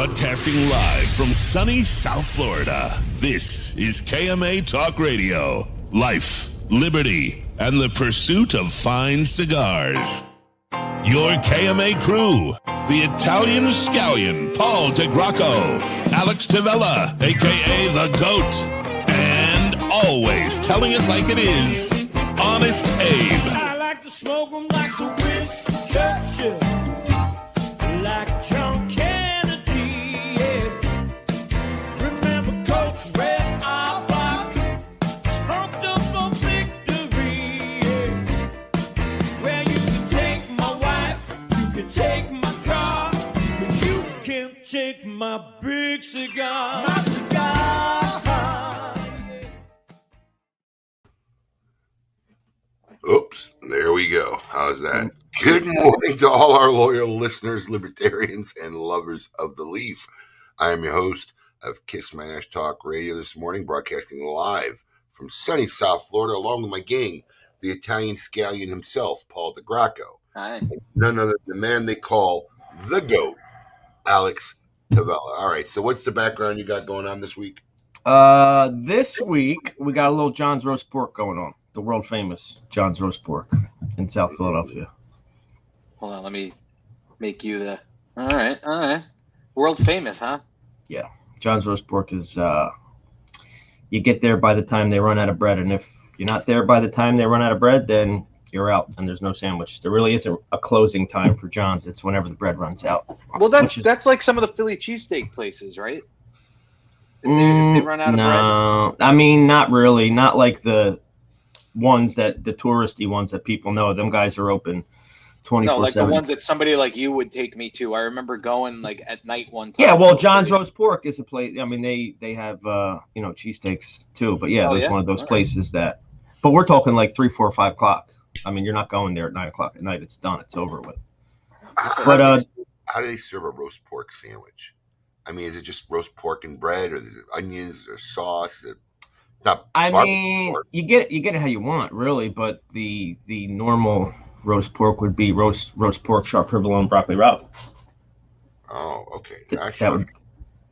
Broadcasting live from sunny South Florida, this is KMA Talk Radio. Life, liberty, and the pursuit of fine cigars. Your KMA crew, the Italian Scallion, Paul DeGracco, Alex Tavella, a.k.a. The GOAT, and always telling it like it is, Honest Abe. I like to smoke them like the Winston Churchill, like John Kennedy, yeah. Remember Coach Red Auerbach, smoked up for victory, yeah. Well, you can take my wife, you can take my car, but you can't take my big cigar. My cigar. Oops, there we go. How's that? Good morning to all our loyal listeners, libertarians, and lovers of the leaf. I am your host of KMA Talk Radio this morning, broadcasting live from sunny South Florida, along with my gang, the Italian Scallion himself, Paul DeGracco. Hi. None other than the man they call the GOAT, Alex Tavella. All right, so what's the background you got going on this week? This week, we got a little John's Roast Pork going on. The world famous John's Roast Pork in South Philadelphia. Hold on, let me make you the. All right. World famous, huh? Yeah, John's Roast Pork is. You get there by the time they run out of bread, and if you're not there by the time they run out of bread, then you're out, and there's no sandwich. There really isn't a closing time for John's. It's whenever the bread runs out. Well, that's like some of the Philly cheesesteak places, right? If they run out of bread. No, I mean not really. Not like the ones the touristy ones that people know. Them guys are open 24/7. No, like the ones that somebody like you would take me to. I remember going like at night one time. Yeah, well, John's Roast Pork is a place. I mean, they have cheesesteaks too. But yeah, there's one of those places that. But we're talking like 3, 4, 5 o'clock. I mean, you're not going there at 9 o'clock at night. It's done. It's over with. How do they serve a roast pork sandwich? I mean, is it just roast pork and bread, or there's onions, or sauce? I mean, you get it how you want, really. But the normal roast pork would be roast pork, sharp provolone, broccoli rabe. Oh, okay.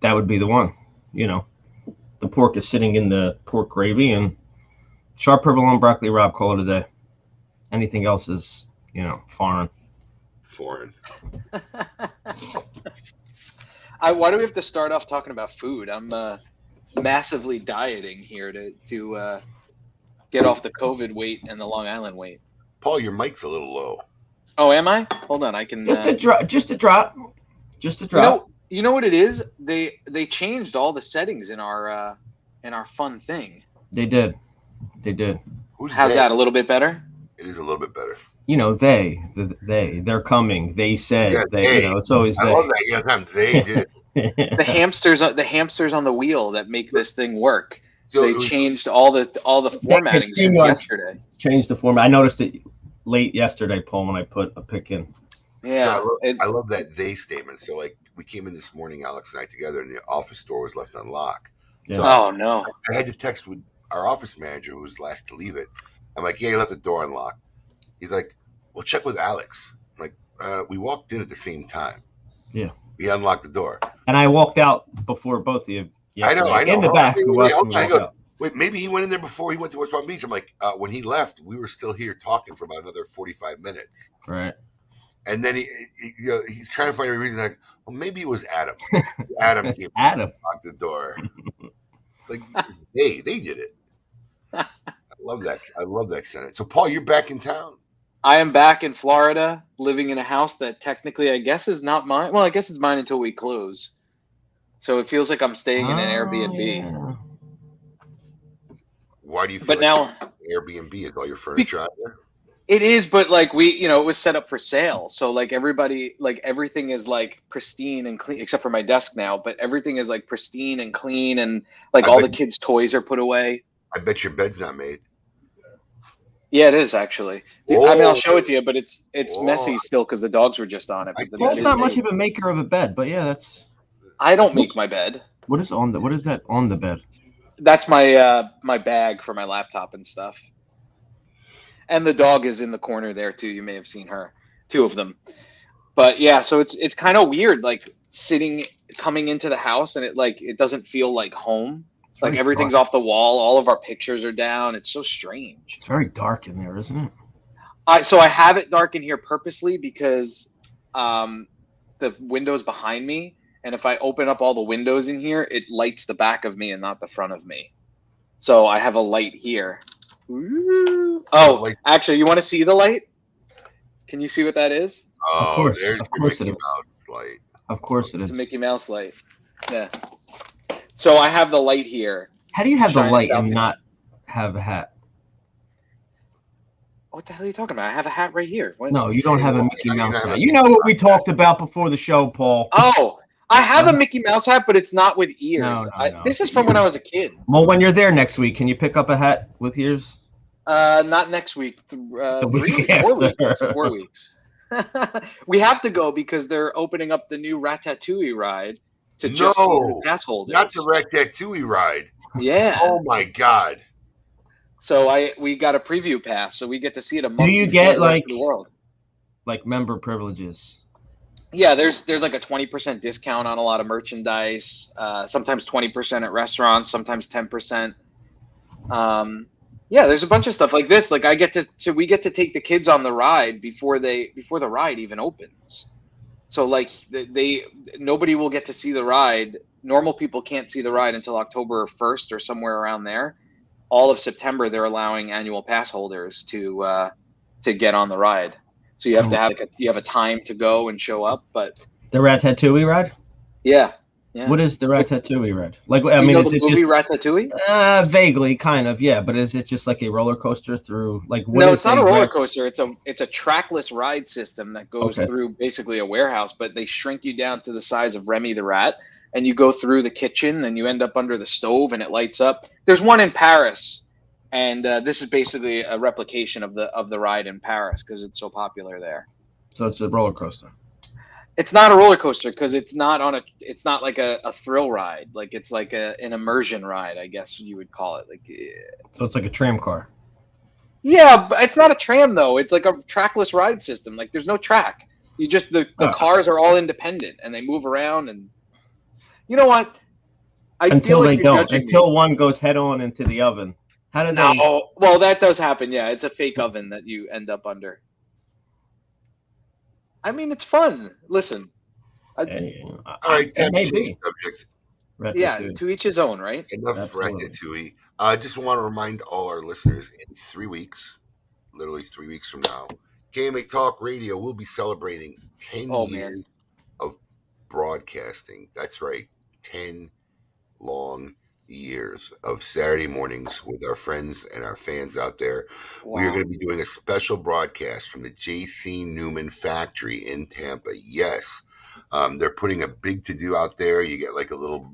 That would be the one. You know, the pork is sitting in the pork gravy, and sharp provolone, broccoli rabe. Call it a day. Anything else is, foreign. Foreign. Why do we have to start off talking about food? I'm massively dieting here to get off the COVID weight and the Long Island weight. Paul, your mic's a little low. Oh, am I? Hold on, I can. Just a drop. You know what it is? They changed all the settings in our fun thing. They did. How's that? A little bit better? It is a little bit better. They're coming. They said, yeah, it's always I love that. Yeah, they did. the hamsters on the wheel that make this thing work. So they changed all the formatting since yesterday. Changed the format. I noticed it late yesterday, Paul, when I put a pick in. Yeah, so I love that they statement. So like we came in this morning, Alex and I together, and the office door was left unlocked. Yeah. So no! I had to text with our office manager, who was last to leave it. I'm like, yeah, you left the door unlocked. He's like, well, check with Alex. I'm like, we walked in at the same time. Yeah. He unlocked the door. And I walked out before both of you. I know. In the back. Wait, maybe he went in there before he went to West Palm Beach. I'm like, when he left, we were still here talking for about another 45 minutes. Right. And then he's trying to find a reason. Like, well, maybe it was Adam. Adam came unlocked the door. It's like, they did it. I love that sentence. So, Paul, you're back in town. I am back in Florida, living in a house that technically I guess is not mine. Well, I guess it's mine until we close. So it feels like I'm staying in an Airbnb. Yeah. Why do you feel now Airbnb is all your furniture out there? It is, but like it was set up for sale. So like everybody, like everything is like pristine and clean, except for my desk now, but everything is like pristine and clean, and like all the kids' toys are put away. I bet your bed's not made. Yeah, it is actually. Whoa. I mean, I'll show it to you, but it's messy still because the dogs were just on it. Paul's not much of a maker of a bed, but yeah, that's. I don't make my bed. What is that on the bed? That's my my bag for my laptop and stuff. And the dog is in the corner there too. You may have seen her, 2 of them. But yeah, so it's kind of weird. Like coming into the house, and it doesn't feel like home. Like everything's off the wall. All of our pictures are down. It's so strange. It's very dark in there, isn't it? So I have it dark in here purposely because the window's behind me, and if I open up all the windows in here, it lights the back of me and not the front of me. So I have a light here. Ooh. Oh, actually, you want to see the light? Can you see what that is? Oh, of course, there's of course Mickey it is. Mouse light. Of course it is. It's a Mickey Mouse light. Yeah. So I have the light here. How do you have the light and bouncing. not have a hat? What the hell are you talking about? I have a hat right here. What? No, you don't have a Mickey Mouse hat. You know what we talked about before the show, Paul. Oh, I have a Mickey Mouse hat, but it's not with ears. No. This is from when I was a kid. Well, when you're there next week, can you pick up a hat with ears? Not next week. The week 4 weeks. We have to go because they're opening up the new Ratatouille ride to just season pass holders. Not the Ratatouille ride. Yeah. Oh my God. So we got a preview pass, so we get to see it a month. Do you before get the rest of the world. like member privileges? Yeah, there's like a 20% discount on a lot of merchandise. Sometimes 20% at restaurants, sometimes 10%. Yeah, there's a bunch of stuff like this. Like we get to take the kids on the ride before the ride even opens. So like nobody will get to see the ride. Normal people can't see the ride until October 1st or somewhere around there. All of September, they're allowing annual pass holders to get on the ride. So you have to have a time to go and show up. But the Ratatouille ride? Yeah. What is the Ratatouille ride? Like, I mean, is the it movie just Ratatouille? Vaguely, kind of, yeah. But is it just like a roller coaster through like? No, it's not a roller coaster. It's a trackless ride system that goes through basically a warehouse, but they shrink you down to the size of Remy the rat, and you go through the kitchen, and you end up under the stove, and it lights up. There's one in Paris, and this is basically a replication of the ride in Paris because it's so popular there. So it's a roller coaster. It's not a roller coaster because it's not like a thrill ride. Like it's like an immersion ride, I guess you would call it. So it's like a tram car. Yeah, but it's not a tram though. It's like a trackless ride system. Like there's no track. You just the cars are all independent and they move around. And you know what? Until one goes head on into the oven. How do they? Oh, well, that does happen. Yeah, it's a fake oven that you end up under. I mean, it's fun. Listen. All right, maybe. Subject. Yeah, to each his own, right? Enough Ratatouille. I just want to remind all our listeners in 3 weeks, literally 3 weeks from now, KMA Talk Radio will be celebrating 10 years of broadcasting. That's right, 10 long years of Saturday mornings with our friends and our fans out there. Wow. We are going to be doing a special broadcast from the J.C. Newman factory in Tampa. Yes, they're putting a big to-do out there. You get like a little,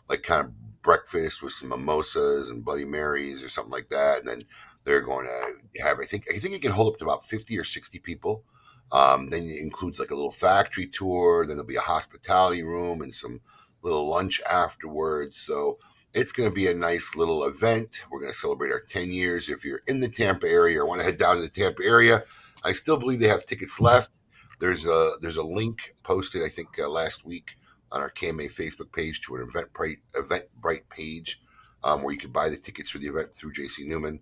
like kind of breakfast with some mimosas and Bloody Marys or something like that, and then they're going to have, I think it can hold up to about 50 or 60 people. Then it includes like a little factory tour. Then there'll be a hospitality room and some little lunch afterwards. So it's going to be a nice little event. We're going to celebrate our 10 years. If you're in the Tampa area or want to head down to the Tampa area, I still believe they have tickets left. There's a link posted, I think, last week on our KMA Facebook page to an Eventbrite page where you can buy the tickets for the event through JC Newman.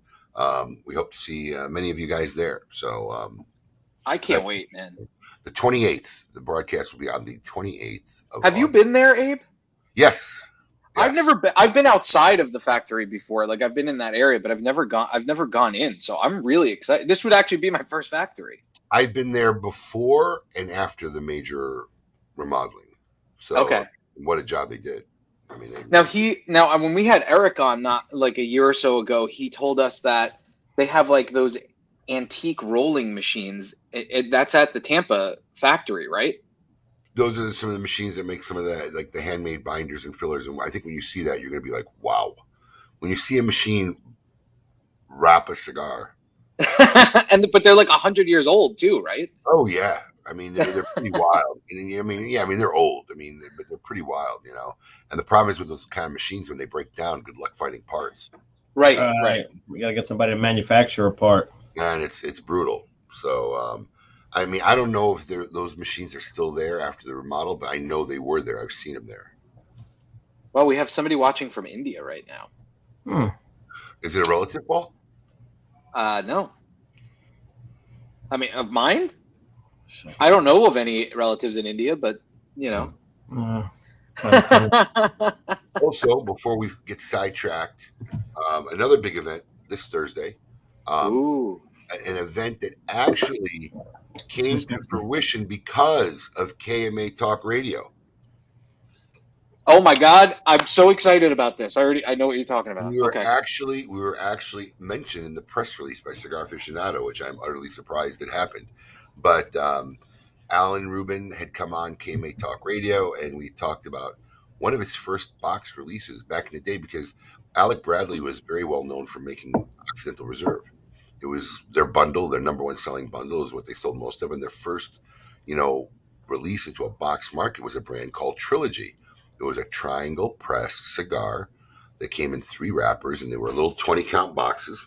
We hope to see many of you guys there. So I can't wait, man. The 28th, the broadcast will be on the 28th. Have you been there, Abe? Yes. I've never been. I've been outside of the factory before. Like I've been in that area, but I've never gone in. So I'm really excited. This would actually be my first factory. I've been there before and after the major remodeling. So what a job they did. I mean, now when we had Eric on not like a year or so ago, he told us that they have like those antique rolling machines. That's at the Tampa factory, right? Those are some of the machines that make some of the like the handmade binders and fillers. And I think when you see that, you're going to be like, wow. When you see a machine wrap a cigar. But they're like 100 years old too, right? Oh, yeah. I mean, they're pretty wild. I mean, they're old. I mean, but they're pretty wild, you know. And the problem is with those kind of machines, when they break down, good luck finding parts. Right, right. We got to get somebody to manufacture a part. And it's brutal. So I mean, I don't know if those machines are still there after the remodel, but I know they were there. I've seen them there. Well, we have somebody watching from India right now. Is it a relative, Paul? No. I mean, of mine? I don't know of any relatives in India, but, you know. Also, before we get sidetracked, another big event this Thursday. Ooh. An event that actually came to fruition because of KMA Talk Radio. Oh my God! I'm so excited about this. I know what you're talking about. We were actually mentioned in the press release by Cigar Aficionado, which I'm utterly surprised it happened. But Alan Rubin had come on KMA Talk Radio, and we talked about one of his first box releases back in the day, because Alec Bradley was very well known for making Occidental Reserve. It was their bundle, their number one selling bundle is what they sold most of. And their first, release into a box market was a brand called Trilogy. It was a triangle pressed cigar that came in 3 wrappers, and they were little 20-count boxes.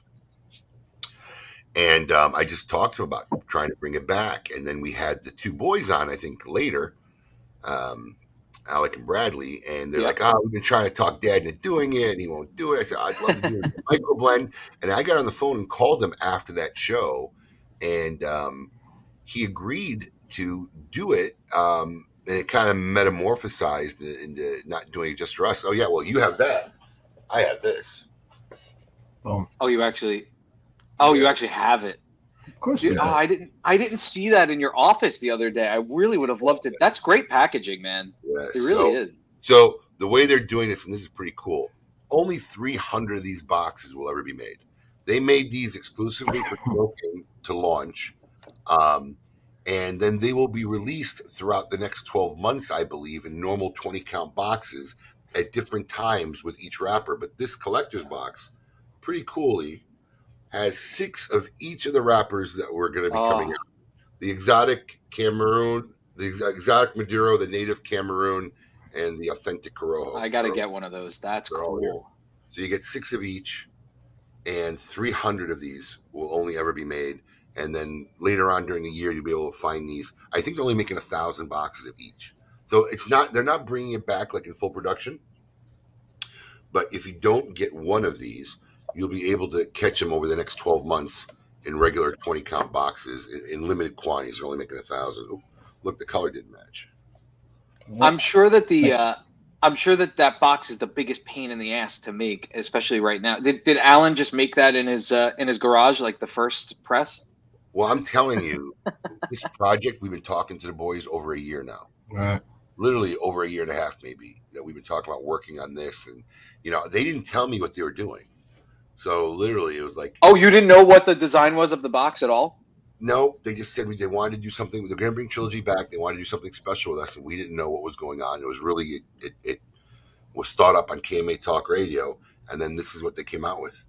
And I just talked to him about trying to bring it back. And then we had the 2 boys on, I think, later, Alec and Bradley, and they're like, we've been trying to talk Dad into doing it, and he won't do it. I said, I'd love to do a microblend. And I got on the phone and called him after that show, and he agreed to do it. And it kind of metamorphosized into not doing it just for us. Oh, yeah, well, you have that. I have this. Boom. Oh, you actually have it. Of course. I didn't see that in your office the other day. I really would have loved it. That's great packaging, man. Yeah, it really is. So the way they're doing this, and this is pretty cool, only 300 of these boxes will ever be made. They made these exclusively for Smoke Inn to launch. And then they will be released throughout the next 12 months, I believe, in normal 20-count boxes at different times with each wrapper. But this collector's box, pretty coolly, has 6 of each of the wrappers that were going to be coming out. The exotic Cameroon, the exotic Maduro, the native Cameroon, and the authentic Corojo. I got to get one of those. That's cool. So you get 6 of each, and 300 of these will only ever be made. And then later on during the year, you'll be able to find these. I think they're only making 1,000 boxes of each. So they're not bringing it back like in full production. But if you don't get one of these, you'll be able to catch them over the next 12 months in regular 20-count boxes in limited quantities. They're only making 1,000. Oh, look, the color didn't match. I'm sure that that box is the biggest pain in the ass to make, especially right now. Did Alan just make that in his garage, like the first press? Well, I'm telling you, this project, we've been talking to the boys over a year now. Right. Literally over a year and a half, maybe, that we've been talking about working on this. And, they didn't tell me what they were doing. So literally it was like... Oh, you didn't know what the design was of the box at all? No, they just said they wanted to do something. They're going to bring Trilogy back. They wanted to do something special with us, and we didn't know what was going on. It was really... It was thought up on KMA Talk Radio, and then this is what they came out with.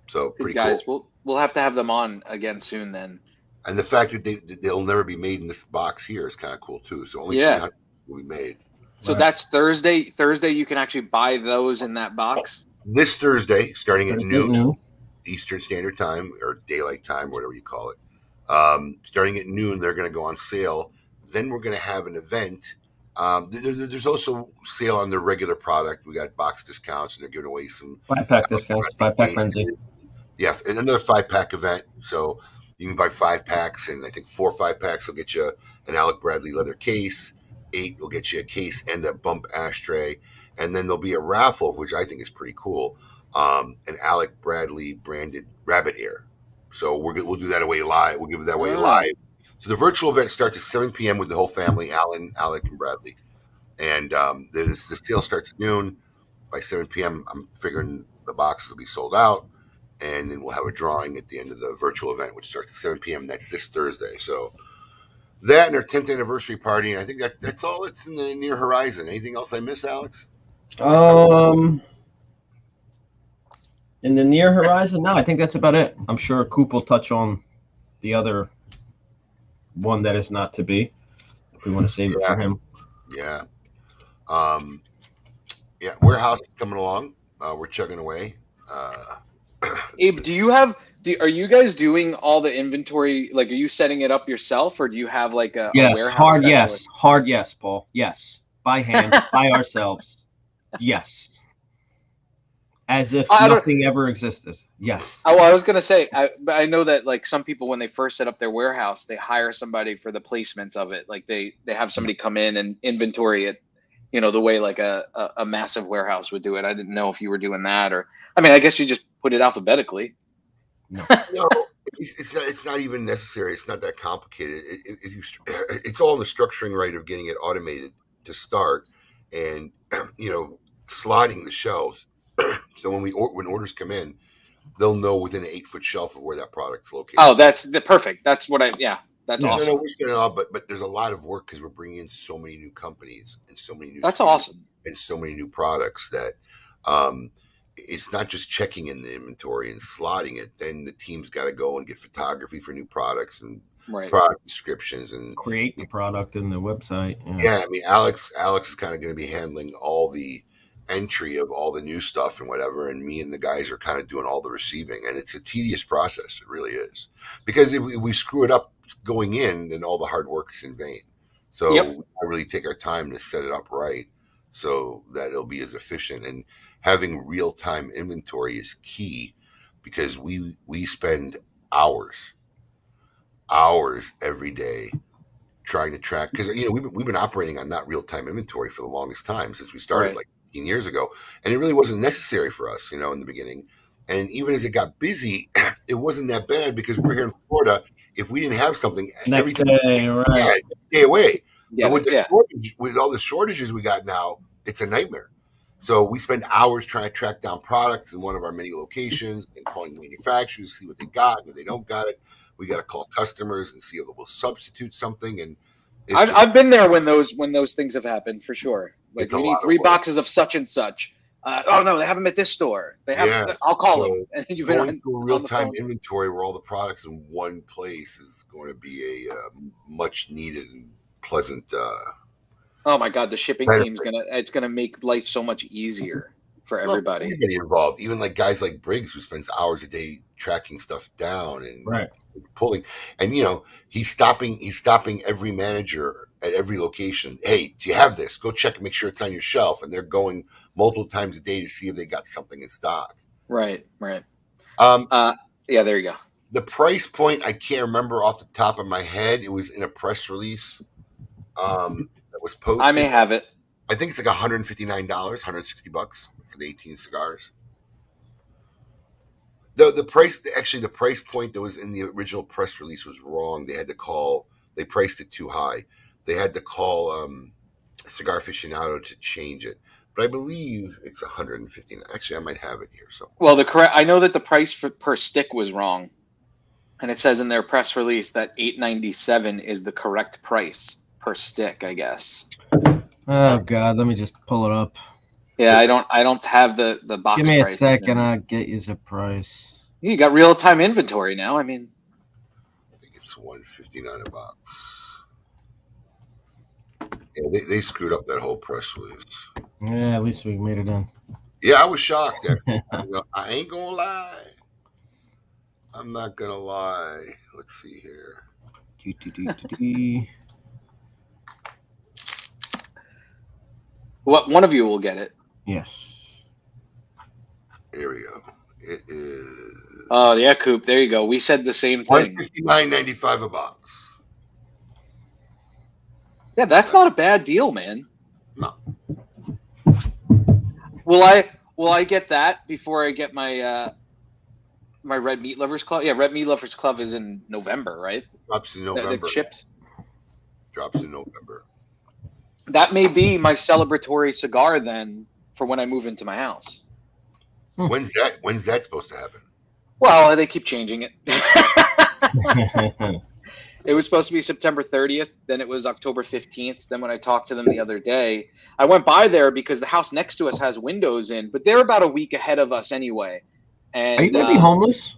So pretty guys, cool. We'll have to have them on again soon then. And the fact that they'll never be made in this box here is kind of cool too. So only 300 will be made. So that's Thursday. Thursday, you can actually buy those in that box. This Thursday, starting at noon Eastern Standard Time or Daylight Time, whatever you call it. Starting at noon, they're going to go on sale. Then we're going to have an event. There's also sale on their regular product. We got box discounts, and they're giving away some 5-pack discounts, 5-pack frenzy. Yeah, and another 5-pack event. So you can buy 5 packs, and I think 4 5-packs will get you an Alec Bradley leather case. 8 will get you a case and a bump ashtray. And then there'll be a raffle, which I think is pretty cool. An Alec Bradley branded rabbit ear. So we'll do that away live. We'll give it that away live. So the virtual event starts at 7 p.m. with the whole family, Alan, Alec, and Bradley. And the sale starts at noon. By 7 p.m., I'm figuring the boxes will be sold out. And then we'll have a drawing at the end of the virtual event, which starts at 7 p.m. That's this Thursday. So that and our 10th anniversary party. And I think that's all that's in the near horizon. Anything else I miss, Alex? In the near horizon, no, I think that's about it. I'm sure Coop will touch on the other one that is not to be, if we want to save it for him. Yeah. Warehouse is coming along. We're chugging away. Abe, do you have Are you guys doing all the inventory? Like, are you setting it up yourself, or do you have like a warehouse specialist? Hard yes, Paul. Yes, by hand, by ourselves. Yes, as if nothing ever existed. Yes. Oh, well, I was gonna say, I know that like some people when they first set up their warehouse, they hire somebody for the placements of it. Like they have somebody come in and inventory it, the way like a massive warehouse would do it. I didn't know if you were doing that, or I mean, I guess you just put it alphabetically. No, it's not even necessary. It's not that complicated. It's all in the structuring right of getting it automated to start, and sliding the shelves. So when orders come in, they'll know within an 8-foot shelf of where that product's located. Oh, that's perfect. That's what that's awesome. No, we're setting it up, but there's a lot of work because we're bringing in so many new companies and so many new. That's awesome. And so many new products that. It's not just checking in the inventory and slotting it. Then the team's got to go and get photography for new products and product descriptions and create the product in the website. Yeah, I mean, Alex is kind of going to be handling all the entry of all the new stuff and whatever, and me and the guys are kind of doing all the receiving. And it's a tedious process. It really is, because if we screw it up going in, then all the hard work is in vain. So we really take our time to set it up right so that it'll be as efficient. And having real-time inventory is key, because we spend hours every day trying to track, because we've been operating on not real-time inventory for the longest time since we started like 15 years ago, and it really wasn't necessary for us, in the beginning. And even as it got busy, it wasn't that bad, because we're here in Florida. If we didn't have something, next day away. Yeah, but with all the shortages we got now, it's a nightmare. So we spend hours trying to track down products in one of our many locations and calling manufacturers to see what they got, and if they don't got it, we got to call customers and see if we'll substitute something. And I've been there when those things have happened, for sure. Like, we need 3 boxes of such and such. Oh no, they have them at this store. They have. I'll call them. And you've been going through real-time inventory where all the products in one place is going to be a much needed and pleasant. Oh my God, the shipping team's gonna make life so much easier for everybody. Everybody involved, even like guys like Briggs, who spends hours a day tracking stuff down and pulling. And he's stopping every manager at every location. Hey, do you have this? Go check and make sure it's on your shelf. And they're going multiple times a day to see if they got something in stock. Right. Yeah, there you go. The price point, I can't remember off the top of my head. It was in a press release. That was posted. I may have it. I think it's like $159, $160 for the 18 cigars. The price point that was in the original press release was wrong. They priced it too high. They had to call Cigar Aficionado to change it. But I believe it's $159. Actually, I might have it here. So I know that the price per stick was wrong, and it says in their press release that $8.97 is the correct price per stick, I guess. Oh God, let me just pull it up. Yeah, I don't have the box. Give me a price second, I'll get you the price. You got real time inventory now. I mean, I think it's $159 a box. Yeah, they screwed up that whole press release. Yeah, at least we made it in. Yeah, I was shocked. I ain't gonna lie. I'm not gonna lie. Let's see here. What, one of you will get it? Yes. Here we go. It is. Oh yeah, Coop. There you go. We said the same thing. $159.95 a box. Yeah, that's not a bad deal, man. No. Will I get that before I get my my Red Meat Lovers Club? Yeah, Red Meat Lovers Club is in November, right? Drops in November. The chips. Drops in November. That may be my celebratory cigar then for when I move into my house. When's that supposed to happen? Well, they keep changing it. It was supposed to be September 30th. Then it was October 15th. Then when I talked to them the other day, I went by there because the house next to us has windows in, but they're about a week ahead of us anyway. And, are you going to be homeless?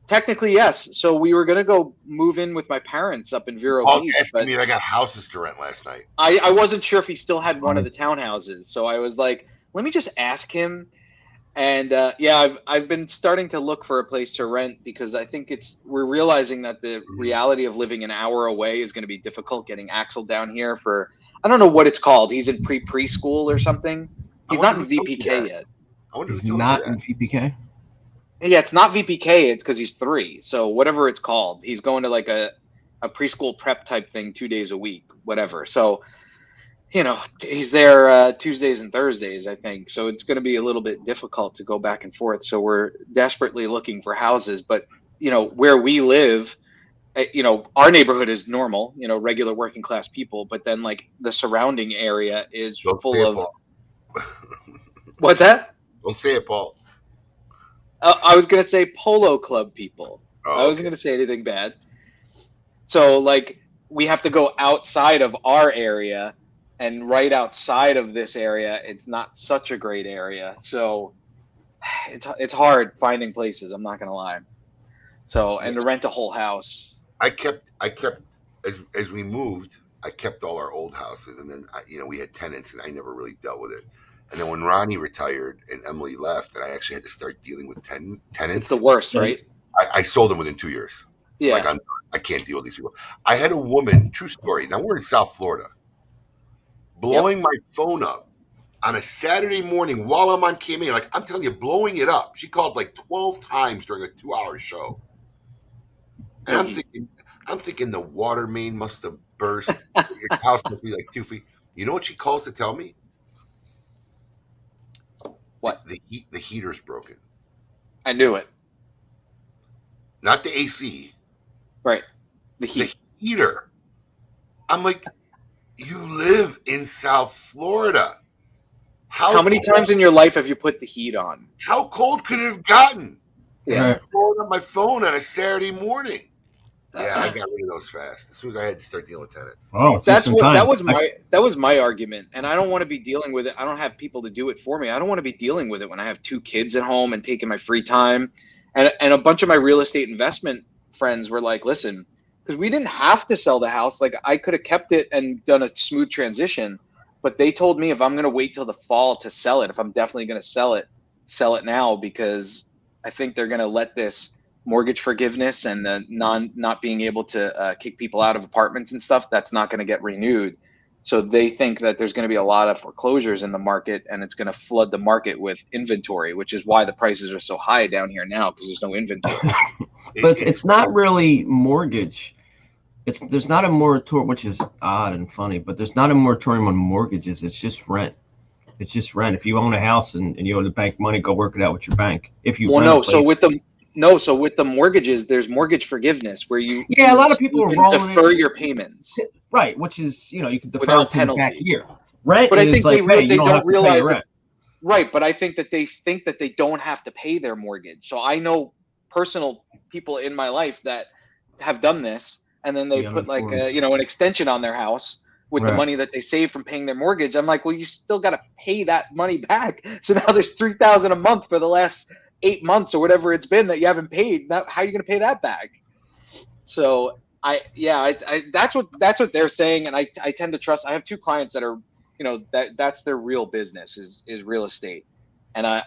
Technically, yes. So we were going to go move in with my parents up in Vero Beach. Asking me, I got houses to rent last night. I wasn't sure if he still had one of the townhouses. So I was like, let me just ask him. And I've been starting to look for a place to rent because I think we're realizing that the reality of living an hour away is going to be difficult. Getting Axel down here for, I don't know what it's called. He's in preschool or something. He's not in VPK yet. He's not in VPK. Yeah, it's not VPK. It's because he's 3. So whatever it's called, he's going to like a preschool prep type thing 2 days a week, whatever. So, he's there Tuesdays and Thursdays, I think. So it's going to be a little bit difficult to go back and forth. So we're desperately looking for houses. But, where we live, our neighborhood is normal, regular working class people. But then like the surrounding area is full of. What's that? Don't say it, Paul. I was going to say polo club people. Oh, I wasn't going to say anything bad. So like we have to go outside of our area. And right outside of this area, it's not such a great area. So it's hard finding places. I'm not going to lie. So, and to rent a whole house. I kept as we moved, I kept all our old houses. And then, we had tenants and I never really dealt with it. And then when Ronnie retired and Emily left, and I actually had to start dealing with tenants. It's the worst, right? I sold them within 2 years. Yeah. Like I can't deal with these people. I had a woman, true story. Now we're in South Florida. Blowing my phone up on a Saturday morning while I'm on KMA. Like, I'm telling you, blowing it up. She called like 12 times during a 2-hour show. And I'm thinking the water main must have burst. Your house must be like 2 feet. You know what she calls to tell me? What? The heater's broken. I knew it. Not the AC. Right. The heater. I'm like, you live in South Florida. How many times in your life have you put the heat on? How cold could it have gotten? Yeah. Blowing up my phone on a Saturday morning. Yeah, I got rid of those fast. As soon as I had to start dealing with tenants. Oh, that was my argument. And I don't want to be dealing with it. I don't have people to do it for me. I don't want to be dealing with it when I have 2 kids at home and taking my free time. And a bunch of my real estate investment friends were like, listen, because we didn't have to sell the house. Like I could have kept it and done a smooth transition. But they told me if I'm going to wait till the fall to sell it, if I'm definitely going to sell it now, because I think they're going to let this mortgage forgiveness and the not being able to kick people out of apartments and stuff, that's not going to get renewed. So they think that there's going to be a lot of foreclosures in the market and it's going to flood the market with inventory, which is why the prices are so high down here now, because there's no inventory. But it's not really mortgage. There's not a moratorium, which is odd and funny, but there's not a moratorium on mortgages. It's just rent. It's just rent. If you own a house and you owe the bank money, go work it out with your bank. If you so with the mortgages, there's mortgage forgiveness where you a lot of people can defer your payments. Right, which is you can defer without to penalty. The back year. Rent, but I think they don't realize rent. Right, but I think that they think that they don't have to pay their mortgage. So I know personal people in my life that have done this, and then they put like an extension on their house with the money that they saved from paying their mortgage. I'm like, well, you still got to pay that money back. So now there's $3,000 a month for the last 8 months or whatever it's been that you haven't paid. Now, how are you going to pay that back? So that's what they're saying, and I tend to trust. I have 2 clients that are, that's their real business is real estate, and I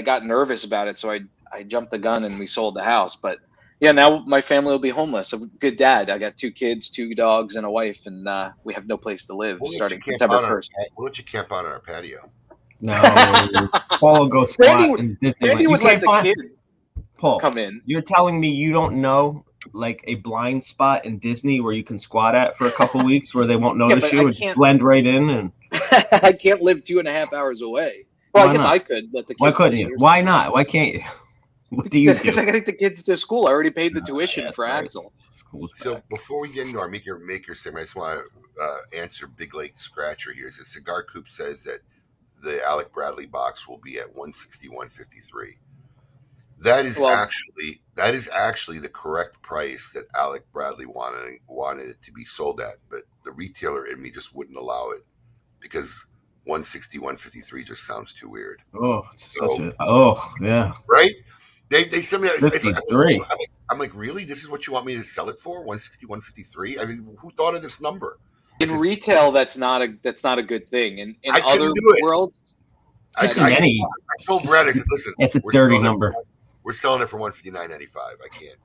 got nervous about it, so I jumped the gun and we sold the house. But yeah, now my family will be homeless. I'm a good dad. I got 2 kids, 2 dogs, and a wife, and we have no place to live starting September 1st. We'll let you camp out on our patio. No, Paul will go squat in Disneyland. Randy would let the kids come in. You're telling me you don't know like a blind spot in Disney where you can squat at for a couple weeks where they won't notice you and just blend right in? And I can't live 2.5 hours away. Well, I guess I could let the kids. Why couldn't you? Why not? Why can't you? What do you do? Because I got to take the kids to school. I already paid the tuition for Axel. So before we get into our maker segment, I just want to answer Big Lake Scratcher here. So Cigar Coop says that the Alec Bradley box will be at $161.53. That is actually the correct price that Alec Bradley wanted it to be sold at, but the retailer in me just wouldn't allow it because $161.53 just sounds too weird. Yeah. Right? They sent me 53. I'm like, really? This is what you want me to sell it for? $161.53? I mean, who thought of this number? In retail, that's not a good thing. In other worlds, I told Brad, I said, listen, it's a dirty number. We're selling it for $159.95. I can't,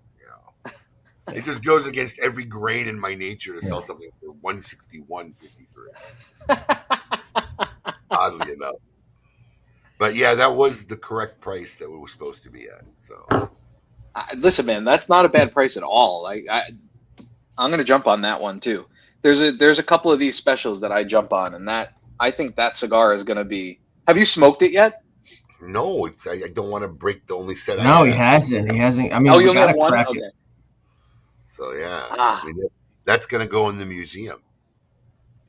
It just goes against every grain in my nature to sell something for $161.53. Oddly enough. But yeah, that was the correct price that we were supposed to be at. So, listen, man, that's not a bad price at all. I'm gonna jump on that one too. There's a couple of these specials that I jump on, and I think that cigar is gonna be. Have you smoked it yet? No, I don't want to break the only set. No, he hasn't. He hasn't. I mean, you only have one. Okay. So yeah, that's gonna go in the museum.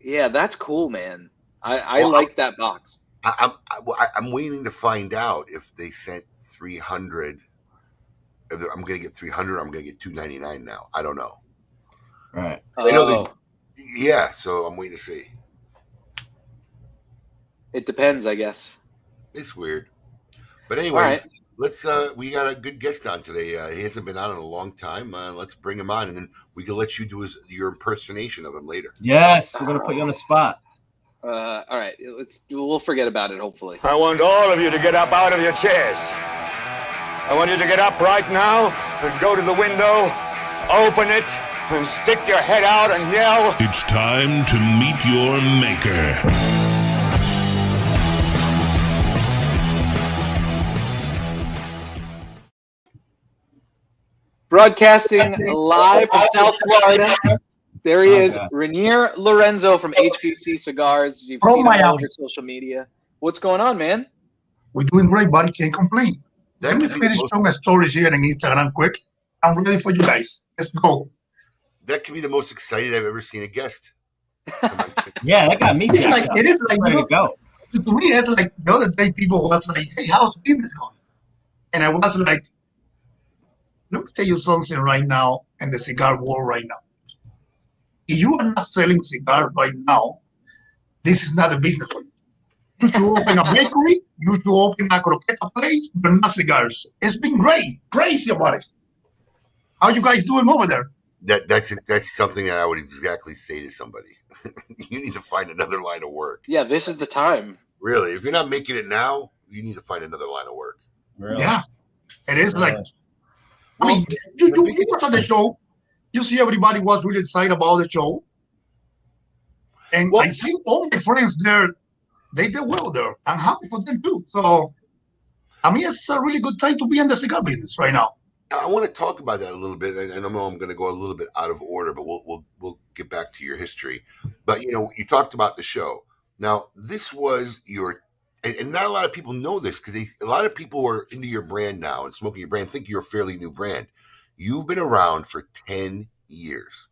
Yeah, that's cool, man. I like that box. I'm waiting to find out if they sent 300. I'm gonna get 300. I'm gonna get $299 now. I don't know. Right. I know so I'm waiting to see. It depends, I guess. It's weird. But anyways, let's we got a good guest on today. He hasn't been on in a long time. Let's bring him on, and then we can let you do your impersonation of him later. Yes, we're gonna put you on the spot. All right, we'll forget about it, hopefully. I want all of you to get up out of your chairs. I want you to get up right now and go to the window, open it, and stick your head out and yell. It's time to meet your maker. Broadcasting live from South Florida. There he is, Reinier Lorenzo from HVC Cigars. You've seen him all over social media. What's going on, man? We're doing great, buddy. Can't complain. Let me finish some stories here on Instagram quick. I'm ready for you guys. Let's go. That could be the most excited I've ever seen a guest. Yeah, that got me. It is like, ready to go. To me, it's like the other day people was like, hey, how's business going? And I was like, let me tell you something right now in the cigar world right now. If you are not selling cigars right now, this is not a business for you. You should open a bakery. You should open a croqueta place, but not cigars. It's been great. Crazy about it. How you guys doing over there? That's something that I would exactly say to somebody. You need to find another line of work. Yeah, this is the time. Really, if you're not making it now, you need to find another line of work. Really? Yeah, it is like. I mean, you watch on the show. You see, everybody was really excited about the show, and I see all my friends there. They did well there. I'm happy for them too. So, I mean, it's a really good time to be in the cigar business right now. I want to talk about that a little bit, and I know I'm going to go a little bit out of order, but we'll get back to your history. But you talked about the show. Now, this was your, and not a lot of people know this because a lot of people who are into your brand now and smoking your brand think you're a fairly new brand. You've been around for 10 years.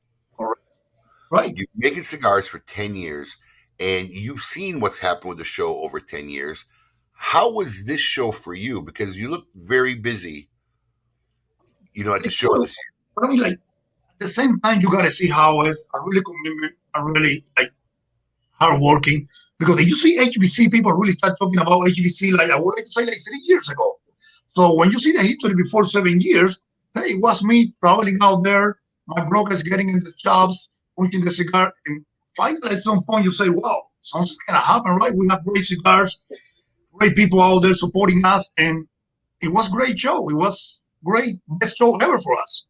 Right. You've been making cigars for 10 years, and you've seen what's happened with the show over 10 years. How was this show for you? Because you look very busy, at the show this year. But I mean, like, at the same time, you got to see how it's a really commitment, a really, like, hard working. Because you see HVC, people really start talking about HVC, like, I would like to say, like, 3 years ago. So when you see the history before 7 years, hey, it was me traveling out there, my brokers getting into jobs, pushing the cigar, and finally at some point you say, wow, something's going to happen, right? We have great cigars, great people out there supporting us, and it was a great show. It was great, best show ever for us.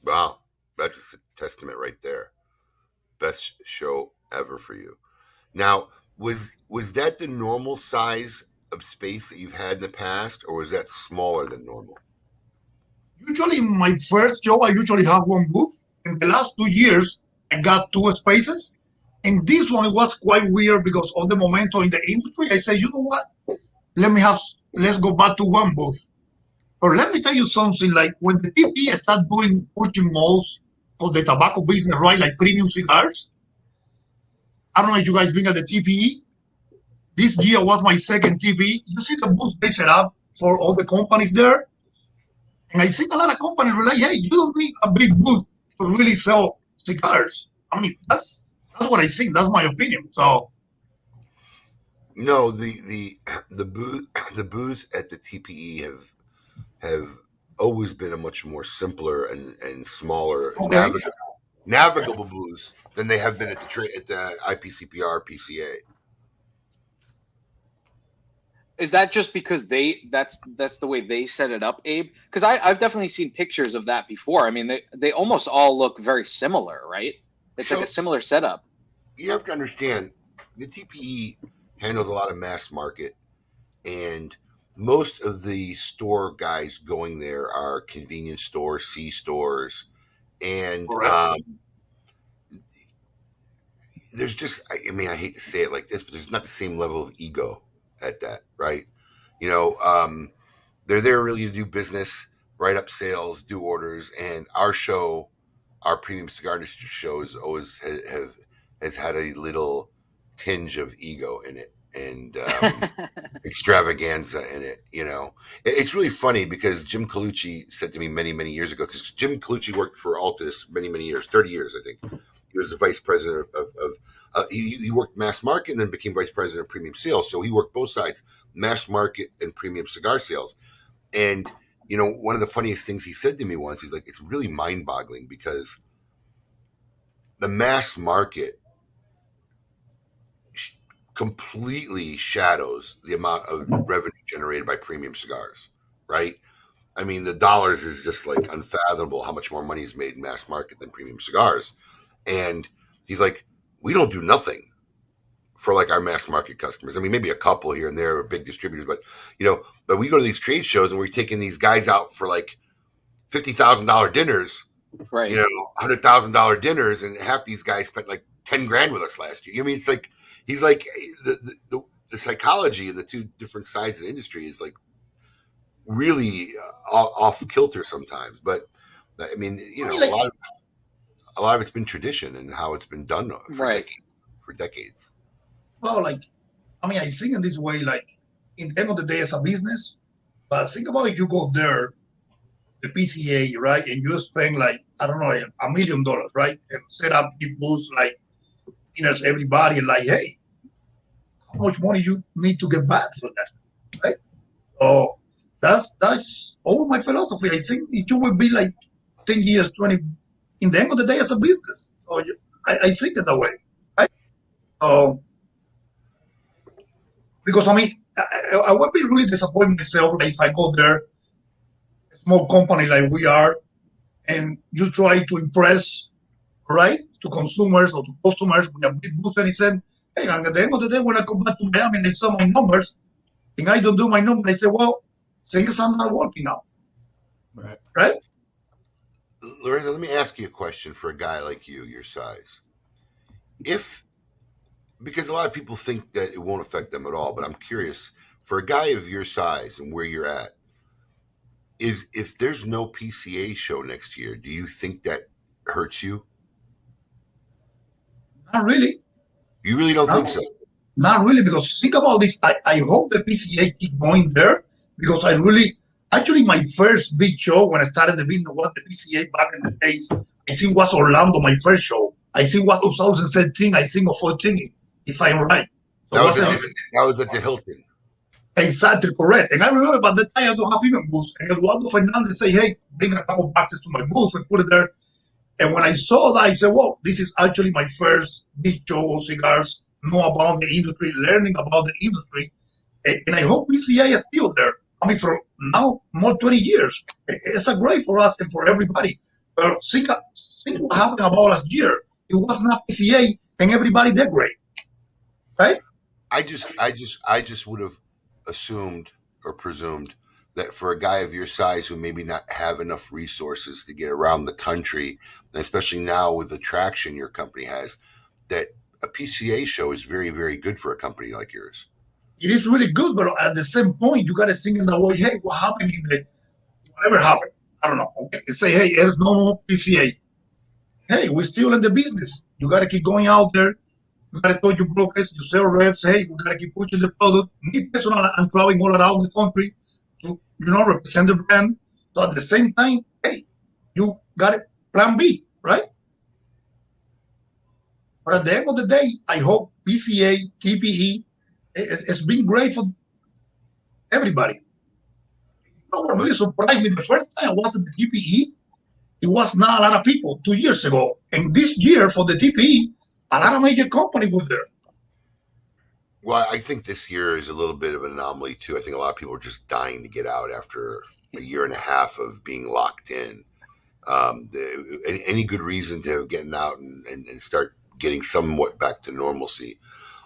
Wow, that's a testament right there. Best show ever for you. Now, was that the normal size of space that you've had in the past, or was that smaller than normal? Usually, in my first show, I usually have one booth. In the last 2 years, I got 2 spaces. And this one, it was quite weird because of the momentum in the industry. I said, you know what? Let's go back to one booth. But let me tell you something, like when the TPE started pushing malls for the tobacco business, right? Like premium cigars. I don't know if you guys been at the TPE. This year was my second TPE. You see the booth they set up for all the companies there? And I think a lot of companies were like, hey, you don't need a big booth to really sell cigars. I mean, that's what I think. That's my opinion. So, no, the booths at the TPE have always been a much more simpler and smaller navigable booths than they have been at the IPCPR PCA. Is that just because that's the way they set it up, Abe? Because I've definitely seen pictures of that before. I mean, they almost all look very similar, right? It's like a similar setup. You have to understand, the TPE handles a lot of mass market, and most of the store guys going there are convenience stores, C stores, and there's just, I mean, I hate to say it like this, but there's not the same level of ego at that, right? You know, they're there really to do business, write up sales, do orders, and our show, our premium cigar industry show, is always has had a little tinge of ego in it and extravaganza in it. You know, it's really funny because Jim Colucci said to me many years ago, because Jim Colucci worked for Altus many years, 30 years, I think. He was the vice president of he worked mass market and then became vice president of premium sales. So he worked both sides, mass market and premium cigar sales. And, you know, one of the funniest things he said to me once, he's like, it's really mind boggling because the mass market completely shadows the amount of revenue generated by premium cigars, right? I mean, the dollars is just like unfathomable how much more money is made in mass market than premium cigars. And he's like, we don't do nothing for like our mass market customers. I mean, maybe a couple here and there are big distributors, but you know, but we go to these trade shows and we're taking these guys out for like $50,000 dinners, right? You know, $100,000 dinners, and half these guys spent like 10 grand with us last year. I mean, it's like he's like the psychology in the two different sides of the industry is like really off kilter sometimes. But I mean, you know, a lot of it's been tradition and how it's been done for decades. Well, like, I mean, I think in this way, like, in the end of the day, as a business, but think about if you go there, the PCA, right, and you spend like, I don't know, $1 million, right, and set up big booths, like, dinners, everybody, and like, hey, how much money you need to get back for that, right? So that's all my philosophy. I think it will be like 10 years, 20, in the end of the day, as a business. So I think it that way, right? Because I mean, I would be really disappointed myself like, if I go there, a small company like we are, and you try to impress, right, to consumers or to customers with a big booth, and he said, hey, and at the end of the day, when I come back to Miami and I saw my numbers, and I don't do my numbers, I say, well, things are not working out. Right? Lorenzo, let me ask you a question for a guy like you, your size. Because a lot of people think that it won't affect them at all, but I'm curious, for a guy of your size and where you're at, if there's no PCA show next year, do you think that hurts you? Not really. You really don't think so? Not really, because think about this. I hope the PCA keep going there, because actually my first big show when I started the business was the PCA back in the days. I think was Orlando, my first show. I think was 2017, I think, or 14, if I'm right. So that was at the Hilton. Exactly, correct. And I remember by the time I don't have even booths. And Eduardo Fernandez say, hey, bring a couple boxes to my booth and put it there. And when I saw that, I said, well, this is actually my first big show of cigars, know about the industry, learning about the industry. And I hope PCA is still there. I mean, for now, more 20 years. It's a great for us and for everybody. But think what happened about last year. It was not PCA and everybody did great. Right? I just would have assumed or presumed that for a guy of your size who maybe not have enough resources to get around the country, and especially now with the traction your company has, that a PCA show is very, very good for a company like yours. It is really good, but at the same point, you got to think in the way, hey, what happened whatever happened? I don't know. Okay, say, hey, there's no more PCA. Hey, we're still in the business. You got to keep going out there. You got to talk to brokers, you sell reps. Hey, we got to keep pushing the product. Me personally, I'm traveling all around the country to, represent the brand. So at the same time, hey, you got it, plan B, right? But at the end of the day, I hope PCA, TPE, it's been great for everybody. What really surprised me, the first time I was at the TPE, it was not a lot of people 2 years ago. And this year for the TPE, a lot of major companies were there. Well, I think this year is a little bit of an anomaly too. I think a lot of people are just dying to get out after a year and a half of being locked in. Any good reason to getting out and start getting somewhat back to normalcy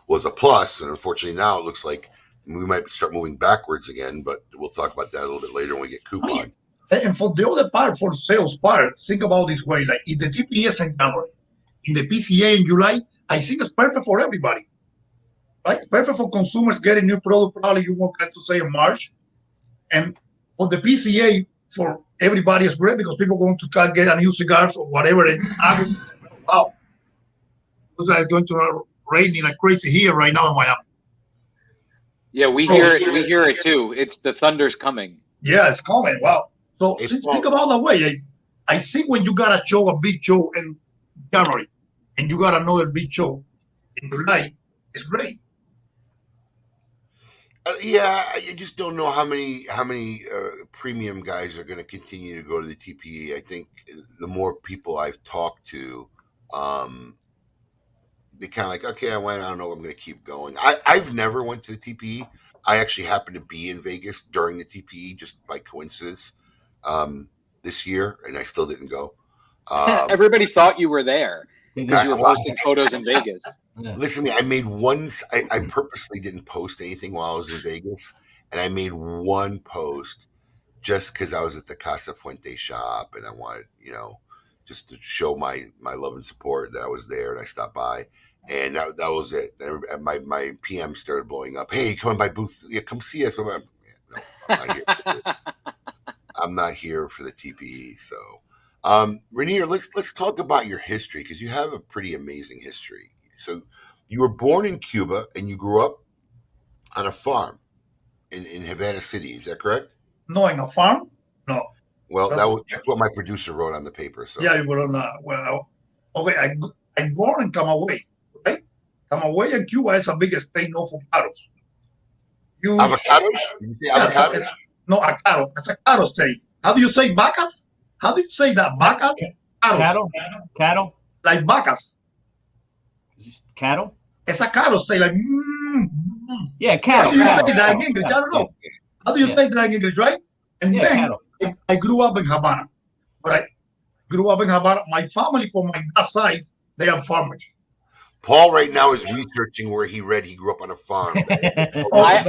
was a plus. And unfortunately now it looks like we might start moving backwards again, but we'll talk about that a little bit later when we get coupon. And for the other part, for sales part, think about this way, like if the TPS in January, in the PCA in July, I think it's perfect for everybody. Right? Perfect for consumers getting new product, probably you won't get to say in March. And for the PCA, for everybody is great because people are going to get a new cigars or whatever in August. Wow. Because it's going to rain like crazy here right now in Miami. Yeah, we hear it. We hear it too. It's the thunder's coming. Yeah, it's coming. Wow. So think about that way. I think when you got a big show in January, and you got another big show in July, it's great. Yeah, I just don't know how many premium guys are going to continue to go to the TPE. I think the more people I've talked to, they kind of like, okay, I went. I don't know. I'm going to keep going. I've never went to the TPE. I actually happened to be in Vegas during the TPE just by coincidence this year, and I still didn't go. Everybody thought you were there because you were posting photos in Vegas. Yeah. Listen to me. I made one. I purposely didn't post anything while I was in Vegas, and I made one post just because I was at the Casa Fuente shop, and I wanted, just to show my love and support that I was there, and I stopped by, and that was it. And my PM started blowing up. Hey, come on by booth. Yeah, come see us. No, I'm not here. I'm not here for the TPE. So, Reinier, let's talk about your history because you have a pretty amazing history. So you were born in Cuba and you grew up on a farm in Havana City. Is that correct? No, in a farm? No. Well, that's what my producer wrote on the paper. So yeah, you were on okay, I born in Camagüey, right? Camagüey in Cuba is the biggest state known for cattle. Avocado? Did you say avocado? No, avocado. It's a cattle state. How do you say vacas? How do you say that? Vacas? Cattle? Like vacas. Cattle? It's a cattle state, like yeah, cattle. How do you say that in English? I don't know. How do you say that in English, right? And then I grew up in Havana. But I grew up in Havana. My family, from my dad's side, they are farmers. Paul right now is researching where he read he grew up on a farm. I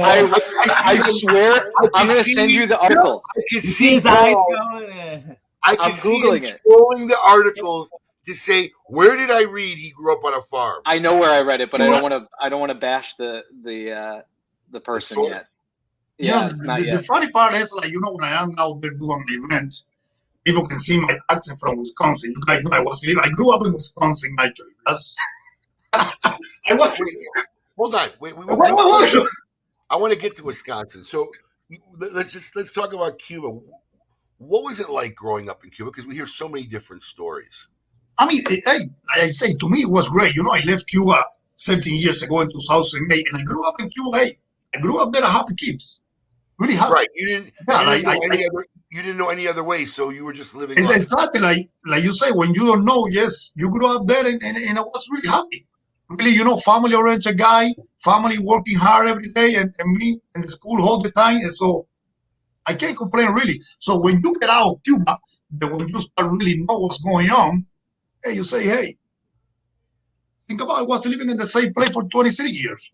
swear I'm going to send you the article. I can see his eyes going. I can see him scrolling the articles to say, where did I read he grew up on a farm? I know where I read it, but I don't want to bash the person yet. Yeah, the funny part is, like, when I hang out there doing the event, people can see my accent from Wisconsin. You guys know I grew up in Wisconsin, actually. That's I was. Hold on, wait. I want to get to Wisconsin. So let's talk about Cuba. What was it like growing up in Cuba? Because we hear so many different stories. I mean, I say to me it was great. I left Cuba 13 years ago in 2008, and I grew up in Cuba. I grew up there happy kids, really happy. Right, you didn't know any other way, so you were just living. Exactly, like you say, when you don't know, yes, you grew up there, and I was really happy. Really, family-oriented guy, family working hard every day, and me in the school all the time, and so I can't complain really. So when you get out of Cuba, when you start really know what's going on, hey, you say, hey, think about I was living in the same place for 23 years.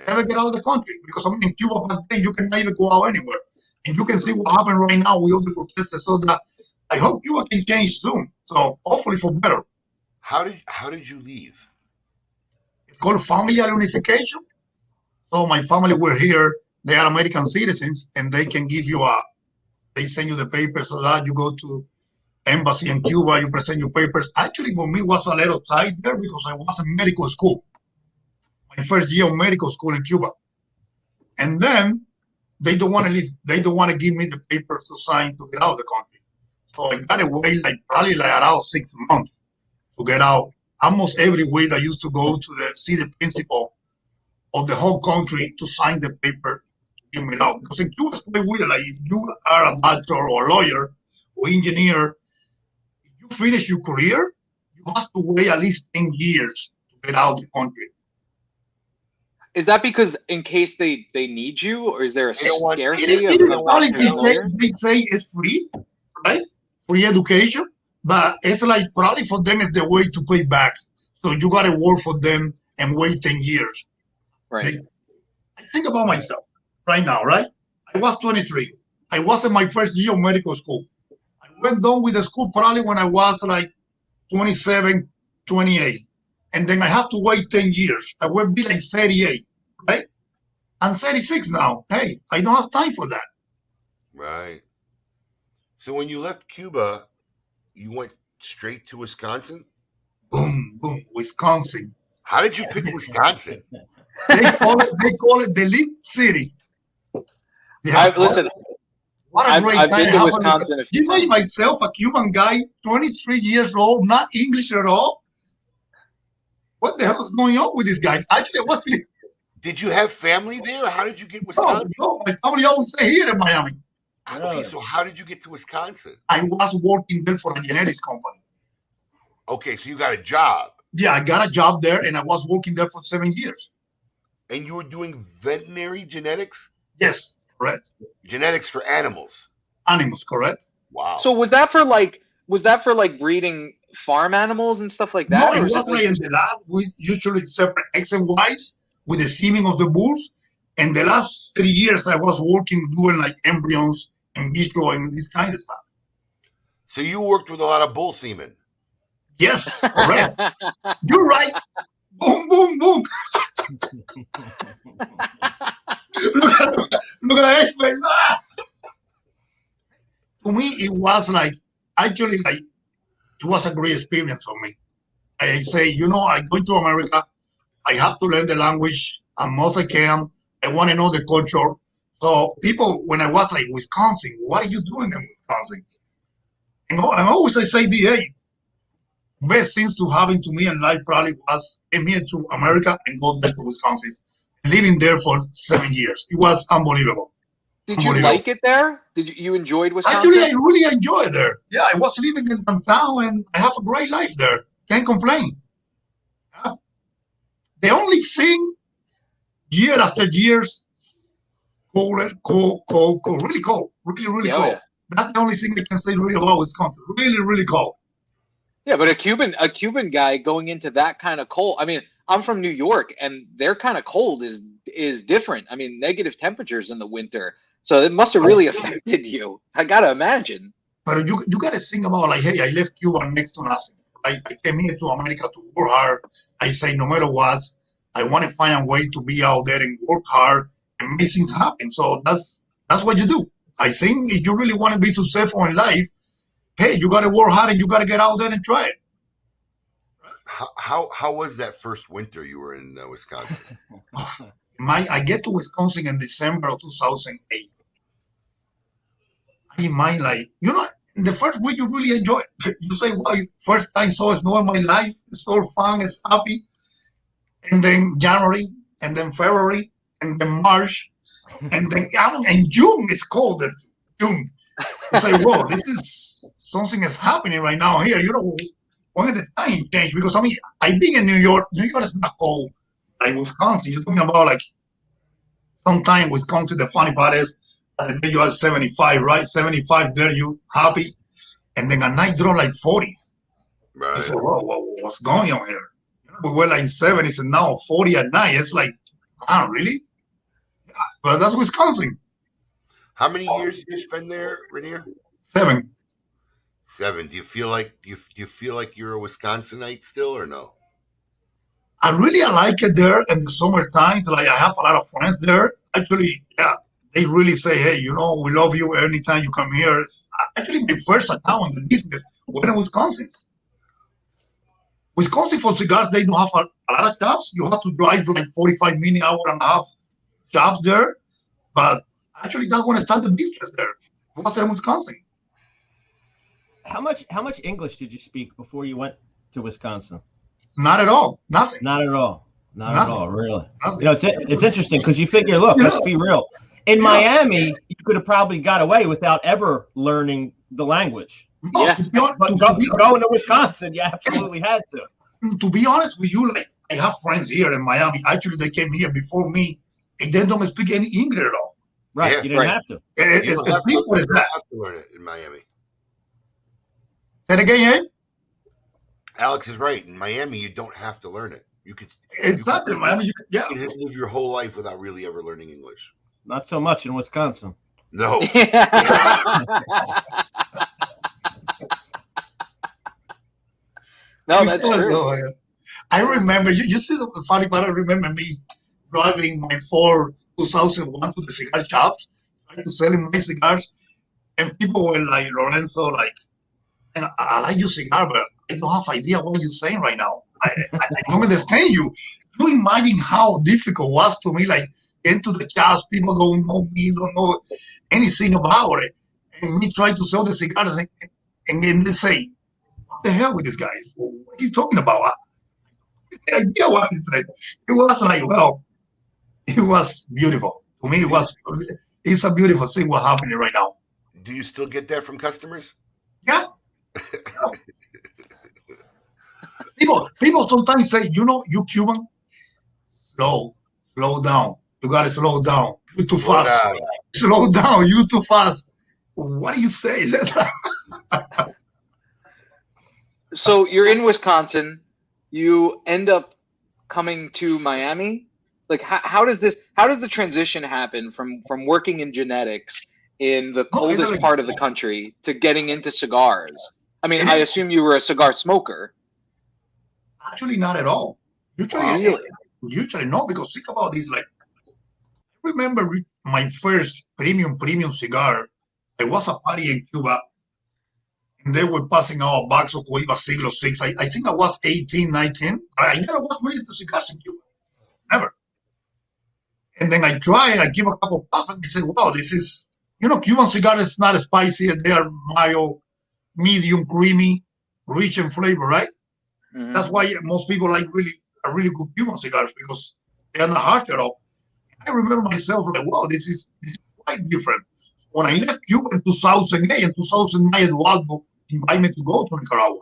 Never get out of the country because in Cuba back then you can never go out anywhere, and you can see what happened right now with all the protesters. So that I hope Cuba can change soon. So hopefully for better. How did you leave? It's called family unification. So my family were here. They are American citizens, and they can give you they send you the papers so that you go to embassy in Cuba, you present your papers. Actually, for me, was a little tight there because I was in medical school. My first year of medical school in Cuba. And then they don't want to leave. They don't want to give me the papers to sign to get out of the country. So I got away probably around 6 months to get out. Almost every week I used to go to see the principal of the whole country to sign the paper to give me out. Because in Cuba, it's quite weird. Like if you are a doctor or a lawyer or engineer, if you finish your career, you have to wait at least 10 years to get out of the country. Is that because in case they need you, or is there a scarcity It of is probably lawyers? they say it's free, right? Free education, but it's like probably for them it's the way to pay back. So you got to work for them and wait 10 years. Right. I think about myself right now, right? I was 23. I was in my first year of medical school. I went down with the school probably when I was like 27, 28. And then I have to wait 10 years. I will be like 38, right? I'm 36 now. Hey, I don't have time for that. Right. So when you left Cuba, you went straight to Wisconsin? Boom, boom, Wisconsin. How did you pick Wisconsin? They call it the lead city. Listen, what a great I've time. been to Wisconsin a few You know myself, a Cuban guy, 23 years old, not English at all. What the hell is going on with these guys? Actually, Did you have family there? How did you get Wisconsin? No, my family always stay here in Miami. Okay, so how did you get to Wisconsin? I was working there for a genetics company. Okay, so you got a job. Yeah, I got a job there, and I was working there for 7 years. And you were doing veterinary genetics? Yes, correct. Genetics for animals. Animals, correct. Wow. So was that for like breeding farm animals and stuff like that? No, or it was like in the lab. We usually separate X and Y's with the seeming of the bulls. And the last 3 years, I was working doing like embryos and vitro and this kind of stuff. So you worked with a lot of bull semen. Yes, correct. You're right. Boom, boom, boom. look at that face. Ah! To me, it was like, actually, like, it was a great experience for me. I say, I go to America. I have to learn the language as much as I can. I want to know the culture. So people, when I was like, Wisconsin, what are you doing in Wisconsin? And always I say, hey, best things to happen to me in life probably was came here to America and go back to Wisconsin. Living there for 7 years. It was unbelievable. Did you like it there? Did you enjoyed Wisconsin? Actually, I really enjoyed it there. Yeah, I was living in downtown and I have a great life there. Can't complain. Yeah. The only thing, year after years, cold, really cold, really, really cold. Yeah. That's the only thing I can say really about Wisconsin. Really, really cold. Yeah, but a Cuban guy going into that kind of cold. I mean, I'm from New York, and their kind of cold is different. I mean, negative temperatures in the winter, so it must have really affected you. I gotta imagine. But you gotta think about like, hey, I left Cuba next to nothing. I came here to America to work hard. I say no matter what, I want to find a way to be out there and work hard and make things happen. So that's what you do. I think if you really want to be successful in life, hey, you got to work hard and you got to get out there and try it. How was that first winter you were in Wisconsin? I get to Wisconsin in December of 2008. I mind the first week you really enjoy it. You say, wow, first time saw snow in my life. It's so fun, it's happy. And then January, and then February, and then March, and then in June it's colder. June. It's like, whoa, this is something is happening right now here. When did the time change? Because I mean, I've been in New York. New York is not cold like Wisconsin. You're talking about like sometime Wisconsin. The funny part is that you are 75, right? 75 there, you happy, and then at night drop like 40. Right. I said, whoa, what's going on here? We were like 70s and now 40 at night. It's like, wow, really? Yeah, but that's Wisconsin. How many years did you spend there, Reinier? 7. 7. Do you feel like you're a Wisconsinite still, or no? I like it there in the summer times. Like I have a lot of friends there. Actually, yeah, they really say, hey, we love you anytime you come here. Actually, my first account in the business was in Wisconsin. Wisconsin for cigars, they don't have a lot of jobs. You have to drive like 45 minutes, hour and a half jobs there. But actually, that's when I started the business there. I was in Wisconsin. How much English did you speak before you went to Wisconsin? Not at all. Nothing. Not at all. Not Nothing. at all. Really. Nothing. It's interesting because you figure, look, let's be real. In Miami, you could have probably got away without ever learning the language. No, Yeah. But going to Wisconsin, you absolutely had to. To be honest with you, like I have friends here in Miami. Actually, they came here before me, and they don't speak any English at all. Right. Yeah. You didn't have to. You It's don't have simple as that. to learn it in Miami. Say it again, eh? Alex is right. In Miami, you don't have to learn it. You could Exactly, Miami. You you can just live your whole life without really ever learning English. Not so much in Wisconsin. No. No, that's true. I remember, you see the funny part, I remember me driving my Ford 2001 to the cigar shops, trying to sell my cigars, and people were like, Lorenzo, like, and I like your cigar, but I don't have idea what you're saying right now. I don't understand you. You imagine how difficult it was to me, like, into the shops, people don't know me, don't know anything about it, and me trying to sell the cigars, and then they say, what the hell with this guy? What are you talking about? I have no idea what he said. It was like, well, it was beautiful. To me, it's a beautiful thing what's happening right now. Do you still get that from customers? Yeah. People sometimes say, you Cuban, slow down. You gotta slow down. You're too fast. Slow down. You too fast. What do you say? So you're in Wisconsin. You end up coming to Miami. Like, how does the transition happen from working in genetics in the coldest part of the country to getting into cigars? I mean, I assume you were a cigar smoker. Actually, not at all. Usually no, because think about this. Like, I remember my first premium cigar. There was a party in Cuba, and they were passing out a box of Cuba Siglo VI. I think I was 18, 19. I never was really into cigars in Cuba. Never. And then I give a couple of puffs, and I say, wow, this is, Cuban cigar is not spicy. They are mild, medium, creamy, rich in flavor, right? Mm-hmm. That's why most people like really good Cuban cigars, because they are not harsh at all. I remember myself like, wow, this is quite different. When I left Cuba in 2008 and 2009, Eduardo invited me to go to Nicaragua.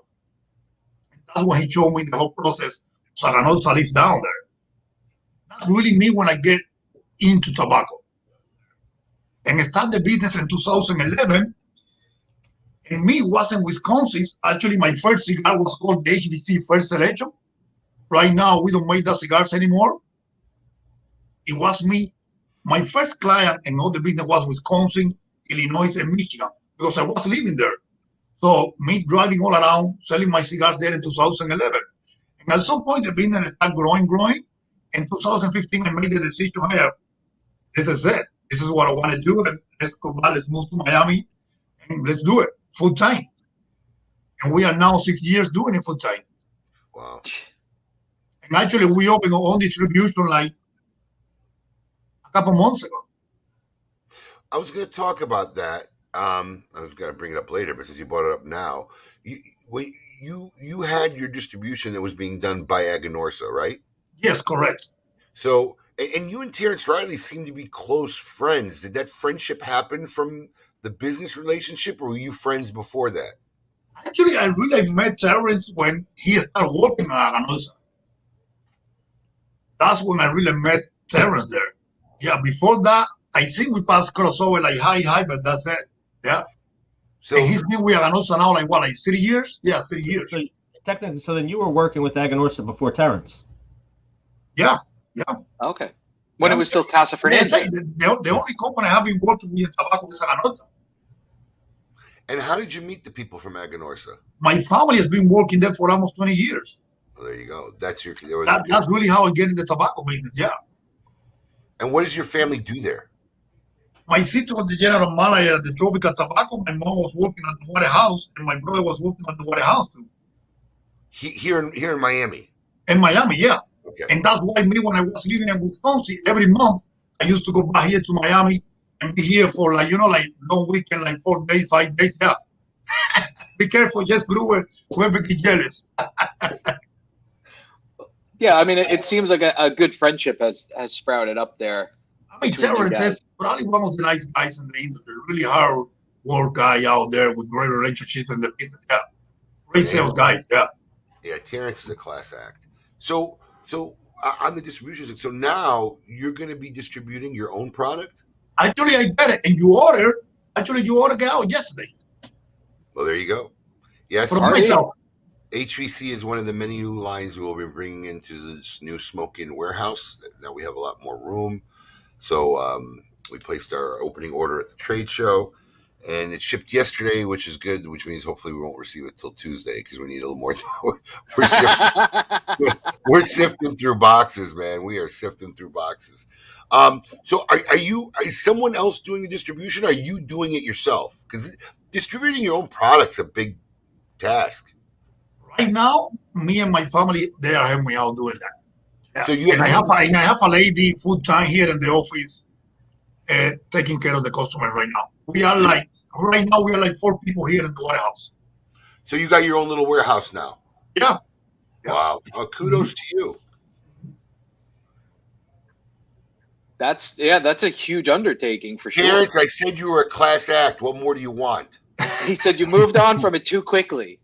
And that's when he showed me the whole process. Saganosa lives down there. That's really me when I get into tobacco. And I started the business in 2011. And me was in Wisconsin. Actually, my first cigar was called the HVC First Selection. Right now, we don't make that cigars anymore. It was me. My first client and all the business was Wisconsin, Illinois, and Michigan, because I was living there. So me driving all around, selling my cigars there in 2011. And at some point, the business started growing. In 2015, I made the decision, hey, this is it. This is what I want to do. And let's move to Miami, and let's do it full time. And we are now 6 years doing it full time. Wow. And actually, we opened our own distribution like a couple months ago. I was going to talk about that. I was going to bring it up later, but since you brought it up now, you had your distribution that was being done by Aganorsa, right? Yes, correct. So, and you and Terrence Riley seem to be close friends. Did that friendship happen from the business relationship, or were you friends before that? Actually, I really met Terrence when he started working at Aganorsa. That's when I really met Terrence there. Yeah, before that, I think we passed crossover like hi, but that's it. Yeah. So and he's been with Aganorsa now like 3 years? Yeah, 3 years. So technically, so then you were working with Aganorsa before Terrence? Yeah. Okay. When it was still Casa Fernandez. The only company I have been working with in tobacco is Aganorsa. And how did you meet the people from Aganorsa? My family has been working there for almost 20 years. Well, there you go. That's really how I get in the tobacco business, yeah. And what does your family do there? My sister was the general manager at the Tropical Tobacco. My mom was working at the White House, and my brother was working at the White House too. Here in Miami? In Miami, yeah. Okay. And that's why me, when I was living in Wisconsin, every month, I used to go back here to Miami and be here for long weekend, like 4 days, 5 days, yeah. Be careful, just Brewer, whoever get jealous. Yeah, I mean, it seems like a good friendship has sprouted up there. I mean, Terrence is probably one of the nice guys in the industry. Really hard work guy out there with great relationships in the business. Yeah, great sales guys. Yeah. Yeah, Terrence is a class act. So So on the distribution, so now you're going to be distributing your own product? Actually, I got it. And you ordered out yesterday. Well, there you go. Yes, From myself. HVC is one of the many new lines we will be bringing into this new Smoke Inn warehouse. Now we have a lot more room. So we placed our opening order at the trade show, and it shipped yesterday, which is good, which means hopefully we won't receive it till Tuesday because we need a little more time. We're sifting through boxes, man. We are sifting through boxes. So is someone else doing the distribution? Or are you doing it yourself? Because distributing your own product's a big task. Right now, me and my family, they are helping me out doing that. So I have a lady full time here in the office taking care of the customer right now. We are like 4 people here in the warehouse. So you got your own little warehouse now? Yeah. Wow. Well, kudos to you. That's a huge undertaking for sure. Terrence, I said you were a class act. What more do you want? He said you moved on from it too quickly.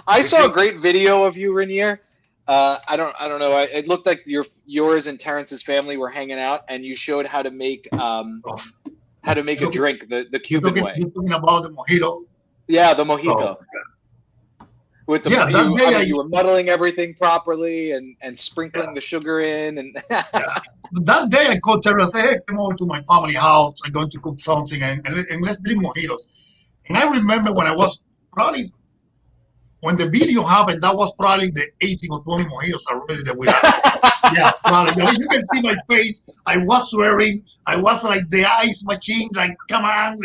I saw a great video of you, Reinier. I don't know. It looked like yours and Terrence's family were hanging out, and you showed how to make a drink the Cuban way. You're talking about the mojito. Yeah, the mojito. With the you were muddling everything properly and sprinkling the sugar in and That day I called Terry and said, hey, come over to my family house. I'm going to cook something and let's drink mojitos. And I remember when the video happened, that was probably the 18 or 20 mojitos already that we had. Yeah, probably. I mean, you can see my face. I was swearing. I was like the ice machine, like, come on.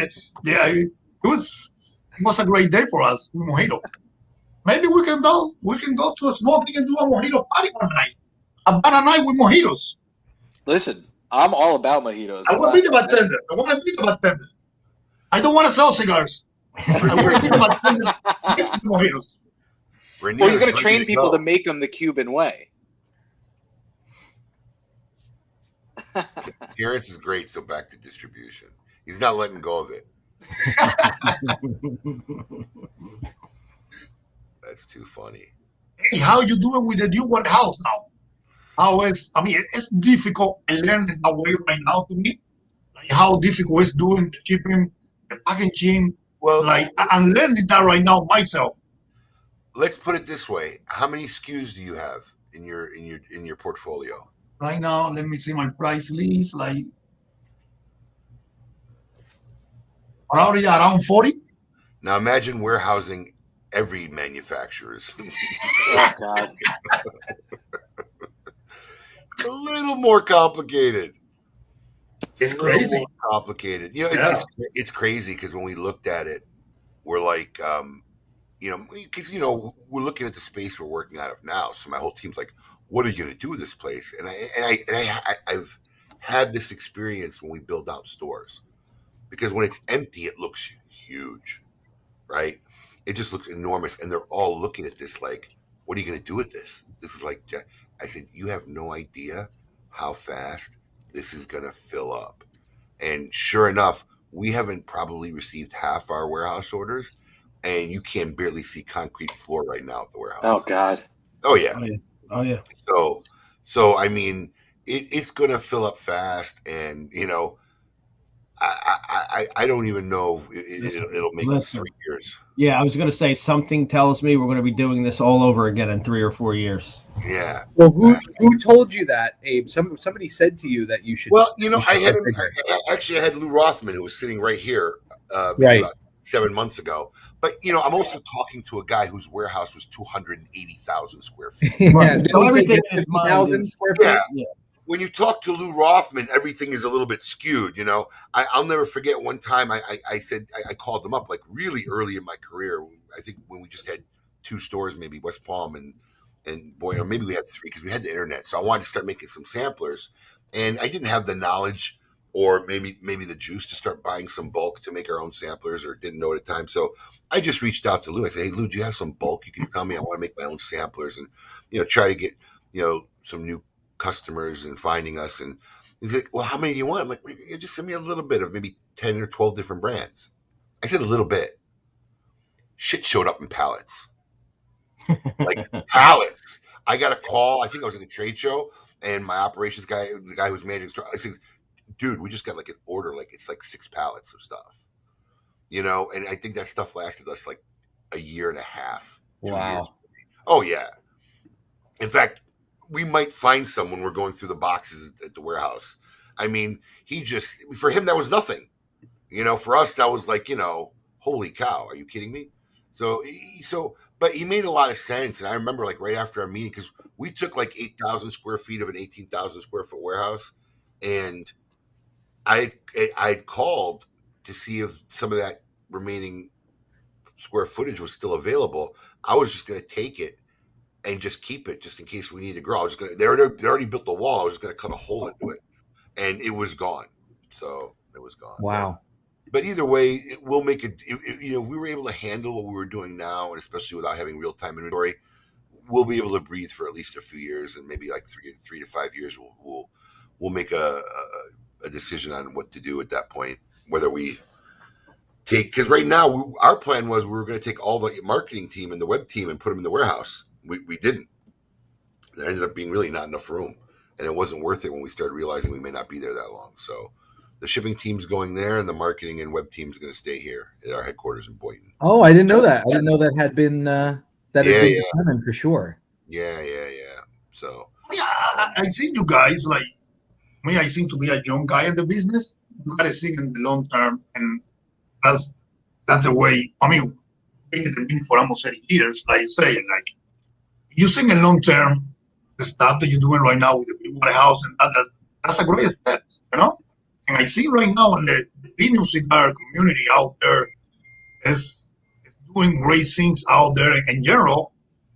Yeah, it was a great day for us, mojito. Maybe we can go to a smoking and do a mojito party one night. A banana night with mojitos. Listen, I'm all about mojitos. I want to be the bartender. I don't want to sell cigars. I want to be the bartender. Mojitos. Well, you're going to train people to make them the Cuban way. Terrence is great, so back to distribution. He's not letting go of it. That's too funny. Hey, how you doing with the new warehouse now? It's difficult and learning that way right now to me. Like how difficult it's doing the shipping, the packaging. Well, I'm learning that right now myself. Let's put it this way: how many SKUs do you have in your portfolio? Right now, let me see my price list. Like probably around 40. Now imagine warehousing every manufacturer's. Oh God. It's a little more complicated. It's crazy. More complicated. It's crazy because when we looked at it, we're like, because we're looking at the space we're working out of now. So my whole team's like, "What are you going to do with this place?" And I've had this experience when we build out stores, because when it's empty, it looks huge, right? It just looks enormous, and they're all looking at this like, "What are you going to do with this?" This is like, I said, "You have no idea how fast this is going to fill up." And sure enough, we haven't probably received half our warehouse orders, and you can barely see concrete floor right now at the warehouse. Oh God. Oh yeah. Oh yeah. So I mean, it's going to fill up fast, and I don't even know if it'll make 3 years. Yeah, I was going to say, something tells me we're going to be doing this all over again in 3 or 4 years. Yeah. Well, who told you that, Abe? Somebody said to you that you should. Well, I had Lou Rothman, who was sitting right here about 7 months ago. But I'm also talking to a guy whose warehouse was 280,000 square feet. Right. So everything is 50,000 square feet. Yeah. When you talk to Lou Rothman, everything is a little bit skewed. I'll never forget one time I said I called him up like really early in my career. I think when we just had 2 stores, maybe West Palm and Boy, or maybe we had 3 because we had the internet. So I wanted to start making some samplers, and I didn't have the knowledge or maybe the juice to start buying some bulk to make our own samplers, or didn't know at the time. So I just reached out to Lou. I said, "Hey Lou, do you have some bulk you can tell me? I want to make my own samplers and try to get some new customers and finding us." And he's like, "Well, how many do you want?" I'm like, "Just send me a little bit of maybe 10 or 12 different brands." I said a little bit. Shit showed up in pallets. Like pallets. I got a call. I think I was at the trade show, and my operations guy, the guy who's managing the store, I said, dude, we just got like an order, like it's like 6 pallets of stuff, you know? And I think that stuff lasted us like a year and a half, 2 years. Oh, yeah. In fact, we might find some when we're going through the boxes at the warehouse. I mean, for him, that was nothing. You know, for us, that was like, you know, holy cow, are you kidding me? But he made a lot of sense. And I remember like right after our meeting, because we took like 8,000 square feet of an 18,000 square foot warehouse. And I called to see if some of that remaining square footage was still available. I was just going to take it and just keep it just in case we need to grow. I was going to, they already built the wall. I was going to cut a hole into it, and it was gone. So it was gone. Wow. But either way, it will make it, you know, if we were able to handle what we were doing now, and especially without having real time inventory, we'll be able to breathe for at least a few years, and maybe like 3 to 5 years, we'll make a decision on what to do at that point, whether we take, because right now our plan was we were going to take all the marketing team and the web team and put them in the warehouse. We didn't. There ended up being really not enough room, and it wasn't worth it when we started realizing we may not be there that long. So the shipping team's going there, and the marketing and web team's going to stay here at our headquarters in Boynton. Oh, I didn't know that. I didn't know that had been determined for sure. Yeah. So Yeah, I see you guys like me. I seem to be a young guy in the business. You gotta think in the long term, and that's the way. I mean, being in the business for almost 30 years, like you say, like you think in long term, the stuff that you're doing right now with the big warehouse and that's a great step, you know. And I see right now in the premium cigar community out there is doing great things out there in general,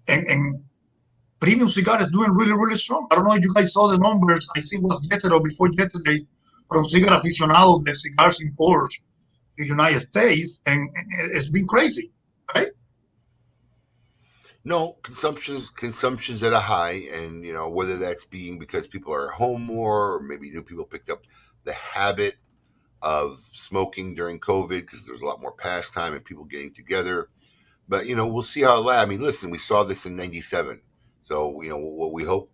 and premium cigar is doing really, really strong. I don't know if you guys saw the numbers. I think it was yesterday or before yesterday from Cigar Aficionado, the cigars imports to the United States, and it's been crazy, right? no, consumption's at a high, and you know, whether that's being because people are at home more, or maybe new people picked up the habit of smoking during COVID because there's a lot more pastime and people getting together. But you know, we'll see how it lasts. I mean, listen, we saw this in '97, so you know what we hope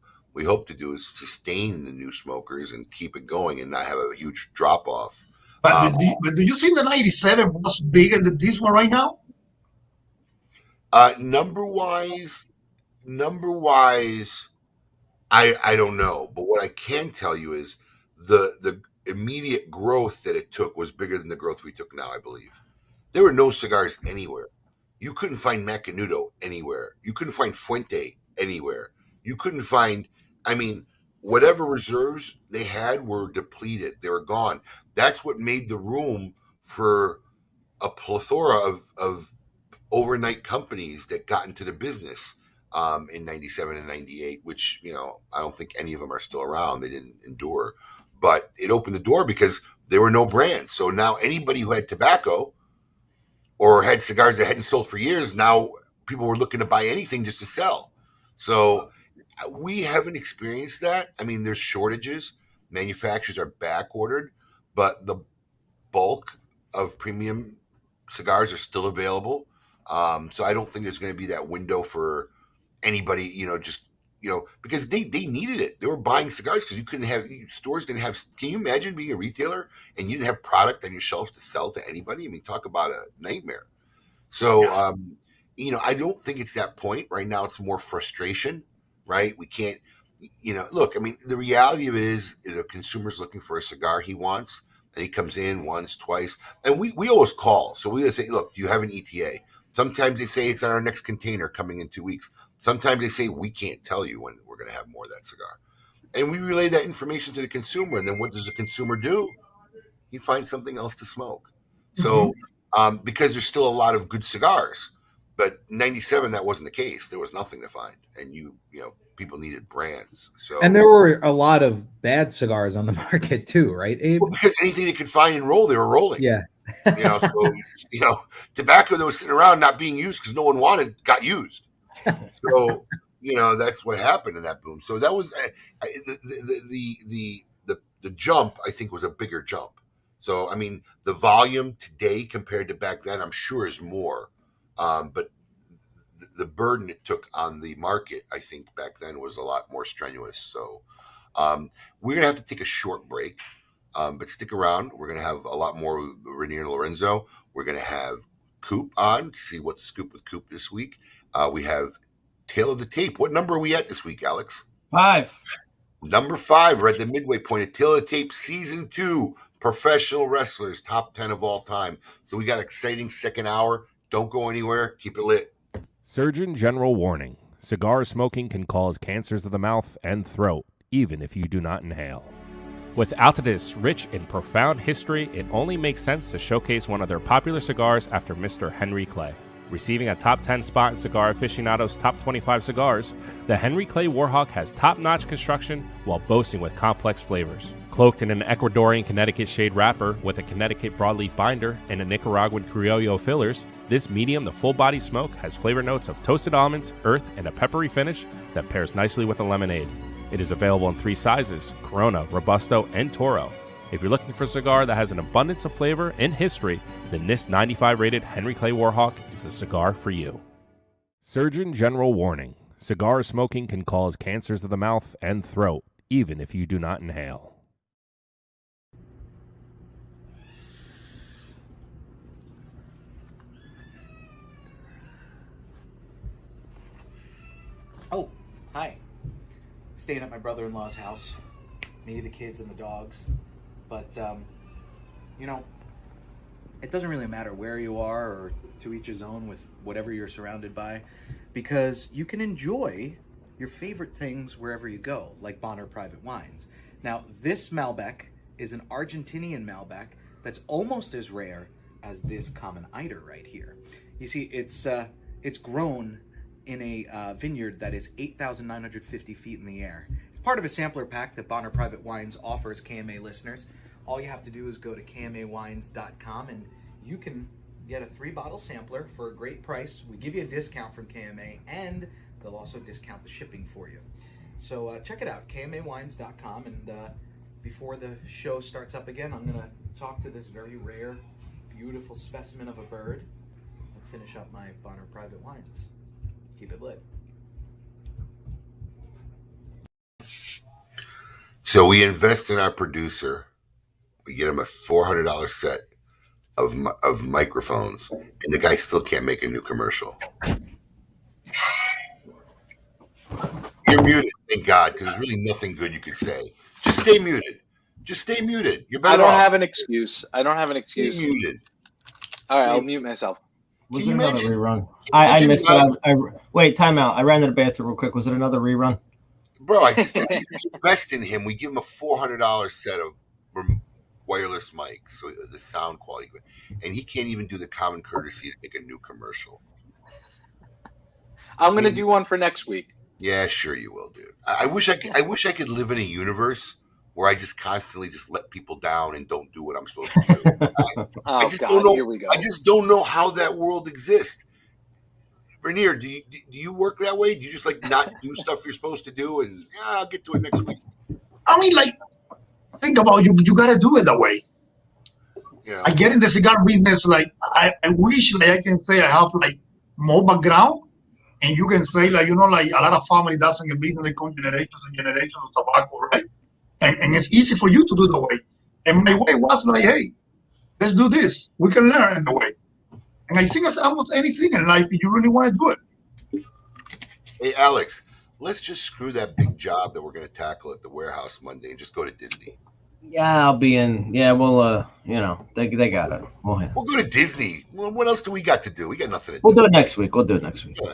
to do is sustain the new smokers and keep it going and not have a huge drop off. But do you think the '97 was bigger than this one right now? Number wise, I don't know. But what I can tell you is the immediate growth that it took was bigger than the growth we took now, I believe. There were no cigars anywhere. You couldn't find Macanudo anywhere. You couldn't find Fuente anywhere. You couldn't find, I mean, whatever reserves they had were depleted. They were gone. That's what made the room for a plethora of overnight companies that got into the business in '97 and '98, which, you know, I don't think any of them are still around. They didn't endure. But it opened the door because there were no brands. So now anybody who had tobacco or had cigars that hadn't sold for years, now people were looking to buy anything just to sell. So we haven't experienced that. I mean, there's shortages. Manufacturers are back ordered, but the bulk of premium cigars are still available. So I don't think there's going to be that window for anybody, you know, just, you know, because they needed it. They were buying cigars because you couldn't have, stores didn't have, can you imagine being a retailer and you didn't have product on your shelves to sell to anybody? I mean, talk about a nightmare. So, you know, I don't think it's that point right now. It's more frustration, right? We can't, you know, look, I mean, the reality of it is the consumer's looking for a cigar he wants, and he comes in once, twice, and we always call. So we say, look, do you have an ETA? Sometimes they say it's on our next container coming in 2 weeks. Sometimes they say we can't tell you when we're going to have more of that cigar. And we relay that information to the consumer. And then what does the consumer do? He finds something else to smoke. So because there's still a lot of good cigars. But '97, that wasn't the case. There was nothing to find. And you know, people needed brands. So, and there were a lot of bad cigars on the market too, right, Abe? Well, because anything they could find and roll, they were rolling. Yeah. You know, so, you know, tobacco that was sitting around not being used because no one wanted got used. So, you know, that's what happened in that boom. So that was the jump, I think, was a bigger jump. So, I mean, the volume today compared to back then, I'm sure is more. But the burden it took on the market, I think back then was a lot more strenuous. So we're gonna have to take a short break, but stick around. We're gonna have a lot more with Reinier Lorenzo. We're gonna have Coop on to see what the scoop with Coop this week. We have Tale of the Tape. What number are we at this week, Alex? 5. Number 5. We're at the midway point of Tale of the Tape Season 2. Professional wrestlers, top 10 of all time. So we got an exciting second hour. Don't go anywhere. Keep it lit. Surgeon General warning. Cigar smoking can cause cancers of the mouth and throat, even if you do not inhale. Without this rich and profound history, it only makes sense to showcase one of their popular cigars after Mr. Henry Clay. Receiving a top 10 spot in Cigar Aficionado's top 25 cigars, the Henry Clay Warhawk has top-notch construction while boasting with complex flavors. Cloaked in an Ecuadorian Connecticut shade wrapper with a Connecticut broadleaf binder and a Nicaraguan Criollo fillers, this medium to full-body smoke has flavor notes of toasted almonds, earth, and a peppery finish that pairs nicely with a lemonade. It is available in 3 sizes, Corona, Robusto, and Toro. If you're looking for a cigar that has an abundance of flavor and history, then this 95-rated Henry Clay Warhawk is the cigar for you. Surgeon General warning. Cigar smoking can cause cancers of the mouth and throat, even if you do not inhale. Oh, hi. Staying at my brother-in-law's house. Me, the kids, and the dogs. But, it doesn't really matter where you are or to each his own with whatever you're surrounded by, because you can enjoy your favorite things wherever you go, like Bonner Private Wines. Now, this Malbec is an Argentinian Malbec that's almost as rare as this common Eider right here. You see, it's grown in a vineyard that is 8,950 feet in the air. It's part of a sampler pack that Bonner Private Wines offers KMA listeners. All you have to do is go to KMAWines.com and you can get a 3-bottle sampler for a great price. We give you a discount from KMA and they'll also discount the shipping for you. So check it out, KMAWines.com, and before the show starts up again, I'm going to talk to this very rare, beautiful specimen of a bird and finish up my Bonner Private Wines. Keep it lit. So we invest in our producer. We get him a $400 set of microphones, and the guy still can't make a new commercial. You're muted, thank God, because there's really nothing good you could say. Just stay muted. Just stay muted. You're better off. I don't have an excuse. Stay muted. All right, I'll mute myself. Was it another rerun? I missed it. Wait, time out. I ran to the bathroom real quick. Was it another rerun? Bro, I just said we invest in him. We give him a $400 set of wireless mics, so the sound quality, and he can't even do the common courtesy to make a new commercial. I'm going to do one for next week. Yeah, sure you will, dude. I wish I could live in a universe where I just constantly just let people down and don't do what I'm supposed to do. I just don't know. Here we go. I just don't know how that world exists. Reinier, do you work that way? Do you just not do stuff you're supposed to do, and I'll get to it next week? I mean, think about you gotta do it that way. Yeah. I get in the cigar business, I wish I can say I have more background, and you can say a lot of family doesn't get business, they come generations and generations of tobacco, right? And it's easy for you to do the way. And my way was hey, let's do this. We can learn in the way. And I think it's almost anything in life if you really want to do it. Hey, Alex, let's just screw that big job that we're going to tackle at the warehouse Monday and just go to Disney. Yeah, I'll be in. Yeah, we'll, they got it. We'll go to Disney. Well, what else do we got to do? We got nothing to do. We'll do it next week. Yeah.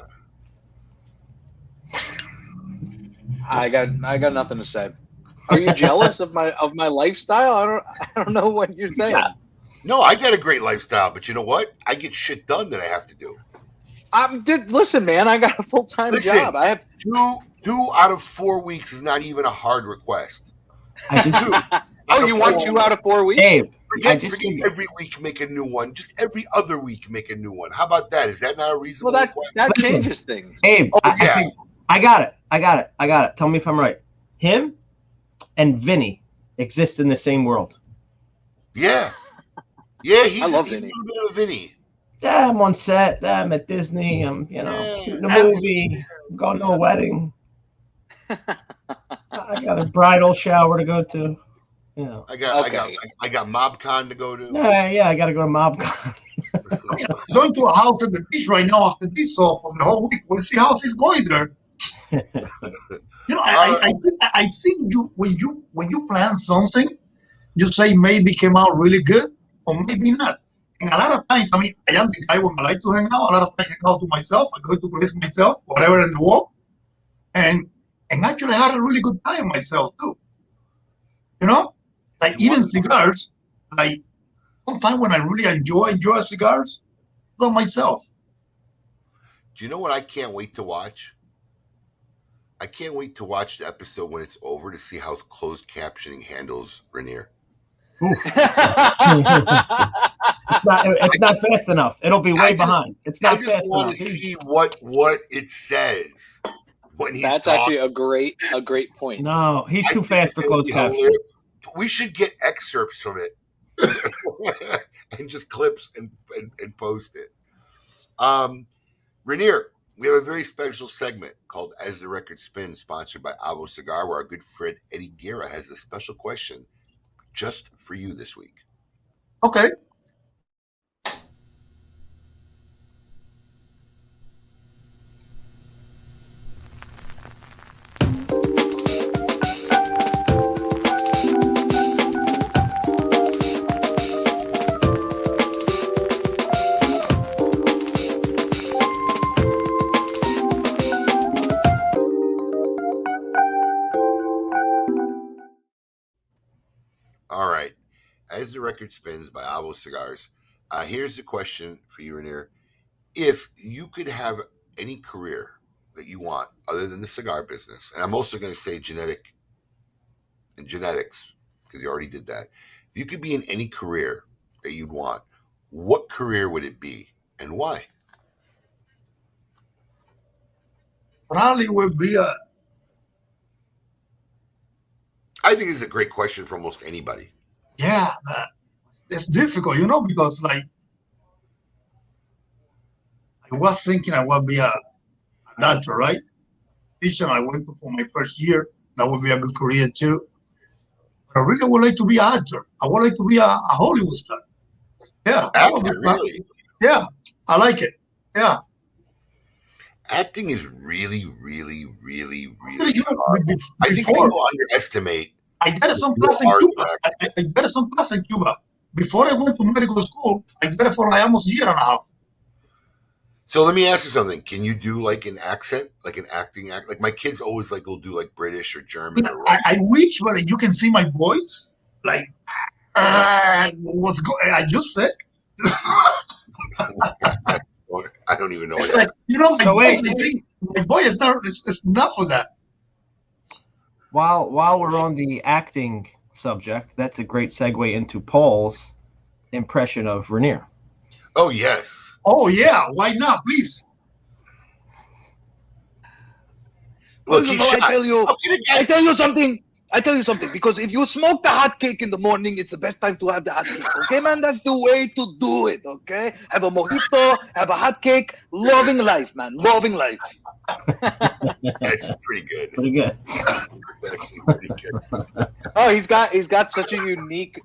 I got nothing to say. Are you jealous of my lifestyle? I don't know what you're saying. Yeah. No, I got a great lifestyle, but you know what? I get shit done that I have to do. Listen, man, I got a full-time job. I have 2 out of 4 weeks is not even a hard request. You want 2 out of 4 weeks? Abe, forget every week make a new one. Just every other week make a new one. How about that? Is that not a reasonable request? That changes things. Abe, I got it. Tell me if I'm right. Him and Vinny exist in the same world. Yeah. Yeah, he's I love he's Vinny. a little bit of Vinny. Yeah, I'm on set. I'm at Disney. I'm, shooting a movie. I'm going to a wedding. I got a bridal shower to go to. I got MobCon to go to. Yeah, I got to go to MobCon. I'm going to a house at the beach right now after this, so for the whole week, we'll see how it's going there. I think when you plan something, you say maybe came out really good or maybe not. And a lot of times, I am the guy when I like to hang out. A lot of times I hang out to myself. I go to place myself, whatever in the world, and actually I had a really good time myself too. Like even cigars, like sometimes when I really enjoy cigars, by myself. Do you know what I can't wait to watch? I can't wait to watch the episode when it's over to see how closed captioning handles Reinier. It's not fast enough. It'll be way behind. It's not fast enough. I just want to see what it says when he's That's talking. actually a great point. No, he's too fast for closed captioning. We should get excerpts from it and just clips and post it. Reinier, we have a very special segment called As the Record Spins, sponsored by Avo Cigar, where our good friend Eddie Guerra has a special question just for you this week. Okay. All right. As the Record Spins by Avo Cigars, here's the question for you, Reinier. If you could have any career that you want other than the cigar business, and I'm also going to say genetics, because you already did that. If you could be in any career that you'd want, what career would it be and why? Probably would be I think it's a great question for almost anybody. Yeah, it's difficult, because like I was thinking I would be a doctor, right? Teaching I went to for my first year. That would be a good career too. But I really would like to be an actor. I would like to be a Hollywood star. Yeah. Really? Yeah, I like it. Yeah. Acting is really, really, really, really hard. I think people underestimate. I got some class in Cuba. I got some class in Cuba. Before I went to medical school, I got it for like almost a year and a half. So let me ask you something. Can you do like an accent, like an acting act? Like my kids always like will do like British or German. I wish, but you can see my voice. Like, what's going? I just said. I don't even know. It's like, my voice is not. It's not for that. While we're on the acting subject, that's a great segue into Paul's impression of Reinier. Oh yes. Oh yeah. Why not? Please. Look, I tell you something. Because if you smoke the hot cake in the morning, it's the best time to have the hot cake. Okay, man? That's the way to do it, okay? Have a mojito, have a hot cake. Loving life, man. Loving life. That's pretty good. Pretty good. Actually pretty good. Oh, he's got such a unique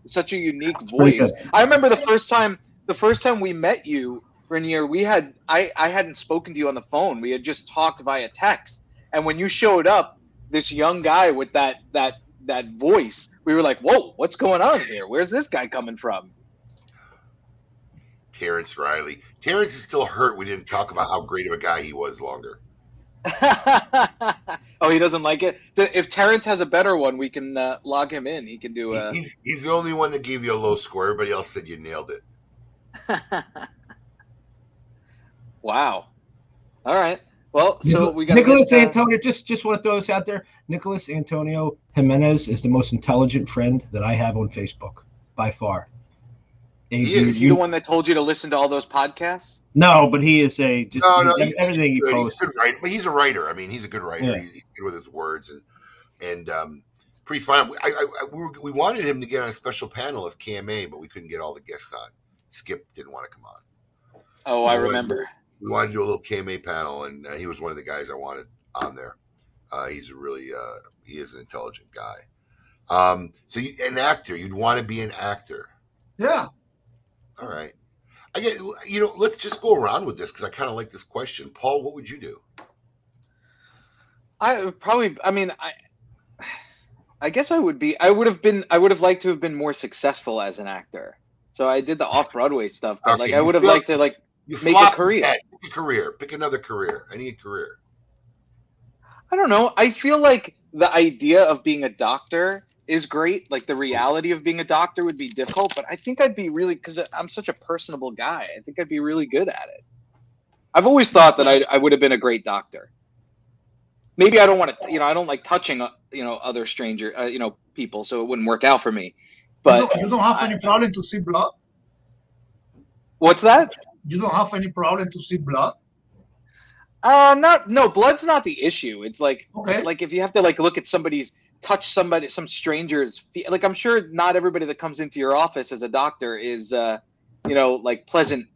voice. I remember the first time we met you, Reinier, I hadn't spoken to you on the phone. We had just talked via text. And when you showed up, this young guy with that voice, we were like, whoa, what's going on here? Where's this guy coming from? Terrence Riley. Terrence is still hurt we didn't talk about how great of a guy he was longer. Oh, he doesn't like it? If Terrence has a better one, we can log him in. He can do a... He's the only one that gave you a low score. Everybody else said you nailed it. Wow. All right. Well, so we got Nicholas Antonio. Just want to throw this out there. Nicholas Antonio Jimenez is the most intelligent friend that I have on Facebook by far. Is he the one that told you to listen to all those podcasts? No, but he is everything he posts. He's a good writer, but he's a writer. I mean, he's a good writer. Yeah. He's good with his words and pretty fun. We wanted him to get on a special panel of KMA, but we couldn't get all the guests on. Skip didn't want to come on. Oh, I remember. We wanted to do a little KMA panel, and he was one of the guys I wanted on there. He's a really, he is an intelligent guy. So an actor, you'd want to be an actor. Yeah. All right. I get, let's just go around with this because I kind of like this question. Paul, what would you do? I guess I would have liked to have been more successful as an actor. So I did the off-Broadway stuff, but Okay, I would have liked to make a career. Pick a career. Pick another career. Any career. I don't know. I feel like the idea of being a doctor is great. Like the reality of being a doctor would be difficult, but I think I'd be really, because I'm such a personable guy, I think I'd be really good at it. I've always thought that I would have been a great doctor. Maybe I don't want to, I don't like touching, other stranger, people, so it wouldn't work out for me. But you don't have any problem to see blood? What's that? You don't have any problem to see blood? No, blood's not the issue. It's like, like if you have to look at some stranger's, like I'm sure not everybody that comes into your office as a doctor is, pleasant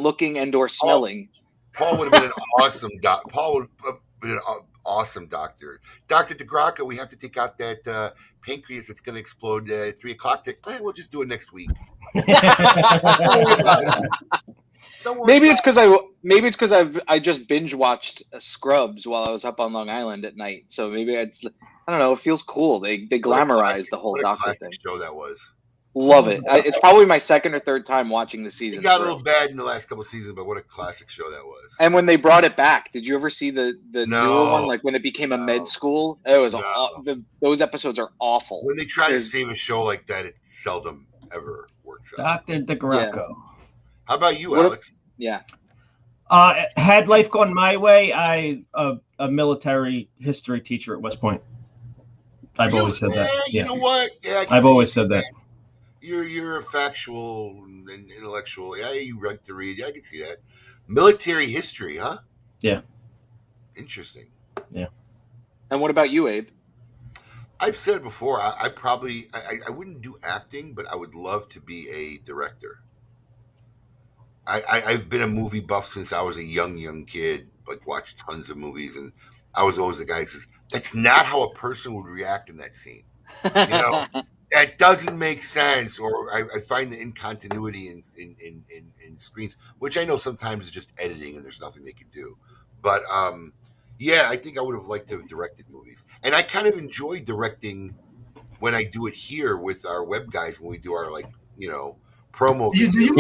looking and or smelling. Paul would have been an awesome doc. Paul would have been an awesome doctor. Dr. DeGracco, we have to take out that pancreas that's going to explode at 3 o'clock. We'll just do it next week. Don't worry about it. Maybe it's because I just binge watched Scrubs while I was up on Long Island at night. So maybe I don't know. It feels cool. They glamorize the whole doctor thing. Show that was. Love it. It's probably my second or third time watching the season. It got a little bad in the last couple of seasons, but what a classic show that was. And when they brought it back, did you ever see the newer one? Like when it became a med school? It was those episodes are awful. When they try to save a show like that, it seldom ever works out. Dr. DeGracco. Yeah. How about you, Alex? Had life gone my way, a military history teacher at West Point. I've always said that. You know what? Yeah, I've always said that. You're a factual and intellectual. Yeah, you like to read. Yeah, I can see that. Military history, huh? Yeah. Interesting. Yeah. And what about you, Abe? I've said it before. I wouldn't do acting, but I would love to be a director. I've been a movie buff since I was a young kid. Like watched tons of movies, and I was always the guy who says, "That's not how a person would react in that scene." That doesn't make sense, or I find the incontinuity in screens, which I know sometimes is just editing and there's nothing they can do. But I think I would have liked to have directed movies, and I kind of enjoy directing when I do it here with our web guys when we do our promo. You be the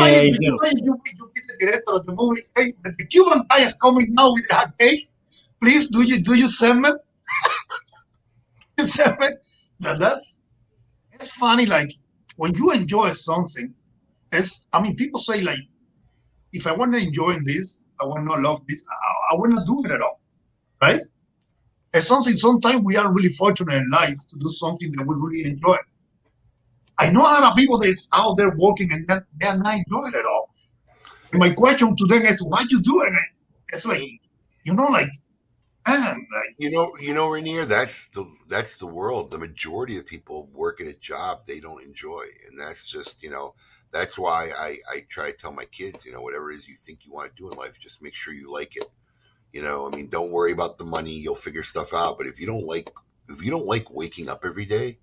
director of the movie. Hey, the Cuban guy is coming now with that cake. Please, do you segment? It's funny, like when you enjoy something, people say like, if I want to enjoy this, I want to love this, I will not do it at all, right? It's something, sometimes we are really fortunate in life to do something that we really enjoy. I know a lot of people that's out there working and they're not enjoying it at all. And my question to them is, why you doing it? It's like, man, Reinier, that's the world. The majority of people work in a job they don't enjoy, and that's just that's why I try to tell my kids, whatever it is you think you want to do in life, just make sure you like it. Don't worry about the money; you'll figure stuff out. But if you don't like waking up every day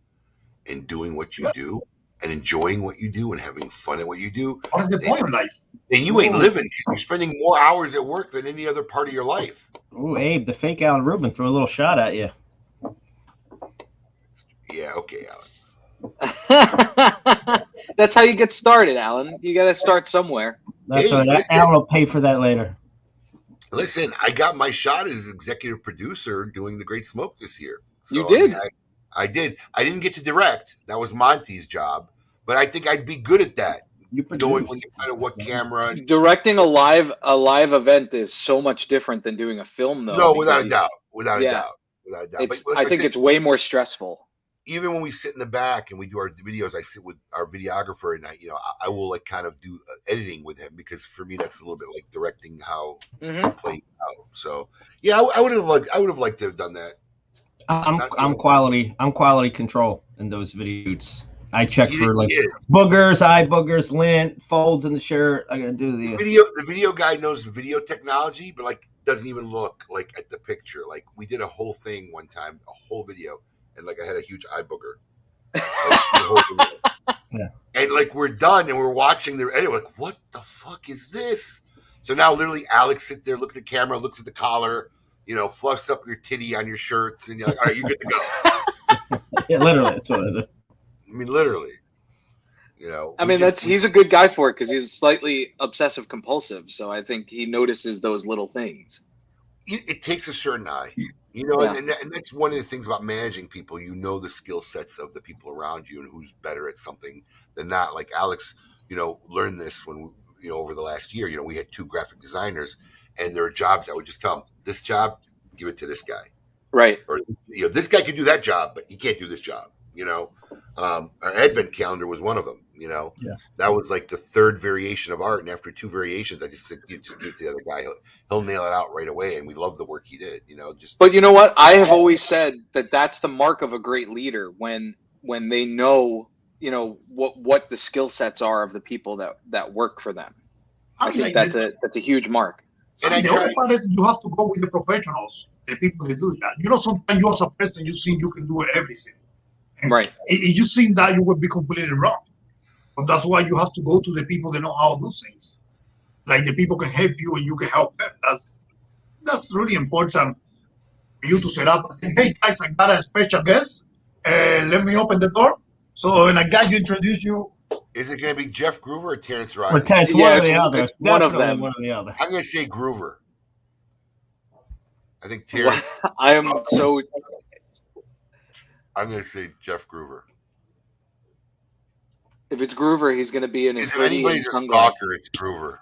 and doing what you do and enjoying what you do and having fun at what you do, what's the point of life? Then you ain't living. You're spending more hours at work than any other part of your life. Ooh, Abe, the fake Alan Rubin threw a little shot at you. Yeah, okay, Alan. That's how you get started, Alan. You got to start somewhere. That's all right. Alan will pay for that later. Listen, I got my shot as executive producer doing The Great Smoke this year. So, you did? I did. I didn't get to direct. That was Monty's job. But I think I'd be good at that. Doing when you kind of what camera. Directing a live event is so much different than doing a film, though. No, without a doubt. Without a doubt. I think it's way more stressful. Even when we sit in the back and we do our videos, I sit with our videographer and I will kind of do editing with him, because for me that's a little bit like directing how it plays out. So I would have liked to have done that. I'm quality control in those videos. I check for like boogers, eye boogers, lint, folds in the shirt. I gotta do the video guy knows video technology, but like doesn't even look like at the picture. Like we did a whole thing one time, a whole video, and like I had a huge eye booger. Yeah. And like we're done and we're watching the edit, we're like, what the fuck is this? So now literally Alex sits there, looks at the camera, looks at the collar, fluffs up your titty on your shirts, and you're like, all right, you're good to go. Yeah, literally, that's what it is. I mean, literally. I mean, he's a good guy for it because he's slightly obsessive compulsive. So I think he notices those little things. It takes a certain eye, Yeah. and that's one of the things about managing people. The skill sets of the people around you and who's better at something than not. Like Alex, learned this when, over the last year, we had 2 graphic designers and there are jobs I would just tell them, this job, give it to this guy. Right. Or, this guy can do that job, but he can't do this job, Our advent calendar was one of them, Yeah. That was like the 3rd variation of art. And after 2 variations, I just said, you just give it to the other guy. He'll nail it out right away. And we love the work he did, But you know what? I have always said that that's the mark of a great leader when they know, what the skill sets are of the people that work for them. I think that's a huge mark. And the other part is you have to go with the professionals, the people that do that. Sometimes you as a person, you think you can do everything. And right. If you think that, you will be completely wrong. But that's why you have to go to the people that know how to do things. Like the people can help you and you can help them. That's really important for you to set up. Hey guys, I got a special guest. Let me open the door. So when a guy introduce you. Is it going to be Jeff Groover or Terrence Riley? Well, Terrence, one or the other. One of them. One or the other. I'm going to say Groover. I think Terrence. I'm going to say Jeff Groover. If it's Groover, he's going to be in his hoodie. If anybody's a stalker, it's Groover.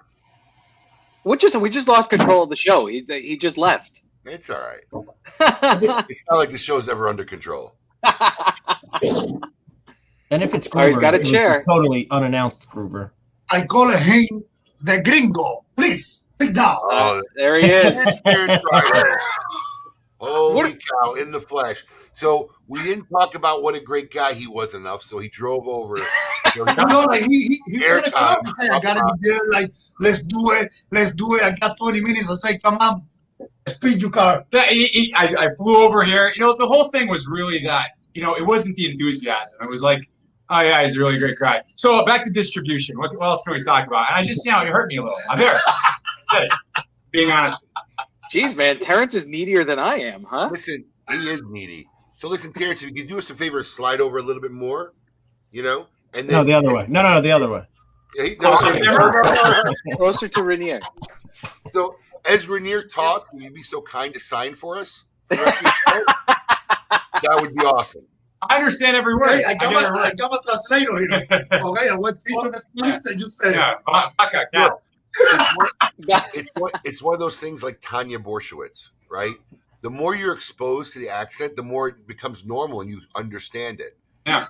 We just lost control of the show. He just left. It's all right. It's not like the show's ever under control. And if it's Groover, he's got a chair. It's totally unannounced Groover. I call him the gringo. Please, sit down. There he is. Holy cow, in the flesh. So we didn't talk about what a great guy he was enough, so he drove over. He I gotta be there, like, let's do it. I got 20 minutes. I say, come on, speed your car. I flew over here. The whole thing was really that, it wasn't the enthusiasm. It was like, oh yeah, he's a really great guy. So back to distribution. What else can we talk about? And I just, it hurt me a little. I'm there. I said it. Being honest. Jeez, man, Terrence is needier than I am, huh? Listen, he is needy. So listen, Terrence, if you could do us a favor, slide over a little bit more, and then no, the other way. No, the other way. Closer to Reinier. So as Reinier talks, will you be so kind to sign for us? For the rest of the show? That would be awesome. I understand every word. Hey, I got a translator here. Okay, I want to teach you the Spanish and you say. It's one of those things like Tanya Borshowitz, right? The more you're exposed to the accent, the more it becomes normal and you understand it. Yeah.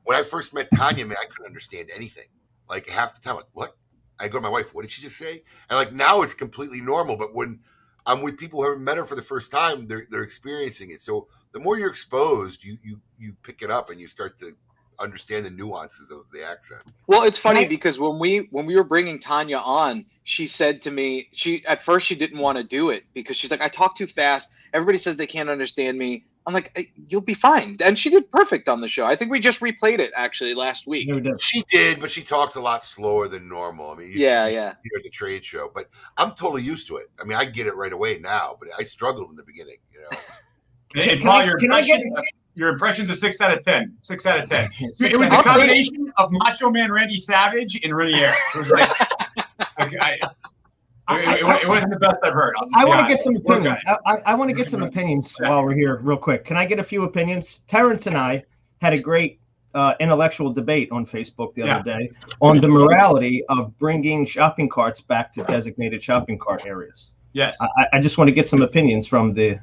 When I first met Tanya, man, I couldn't understand anything. Like half the time, like, what? I go to my wife, what did she just say? And like now it's completely normal. But when I'm with people who haven't met her for the first time, they're experiencing it. So the more you're exposed, you pick it up and you start to understand the nuances of the accent. Well, it's funny because when we were bringing Tanya on, she said to me, at first she didn't want to do it because she's like, I talk too fast. Everybody says they can't understand me. I'm like, you'll be fine. And she did perfect on the show. I think we just replayed it actually last week. She did, but she talked a lot slower than normal. I mean, yeah. Here at the trade show, but I'm totally used to it. I mean, I get it right away now, but I struggled in the beginning, Hey, Paul, your impression's a 6 out of 10. 6 out of 10. It was a combination of Macho Man Randy Savage and Reinier. It was like, it wasn't the best I've heard. I want to get some opinions. I want to get some opinions while we're here real quick. Can I get a few opinions? Terrence and I had a great intellectual debate on Facebook the other day on the morality of bringing shopping carts back to designated shopping cart areas. Yes. I just want to get some opinions from the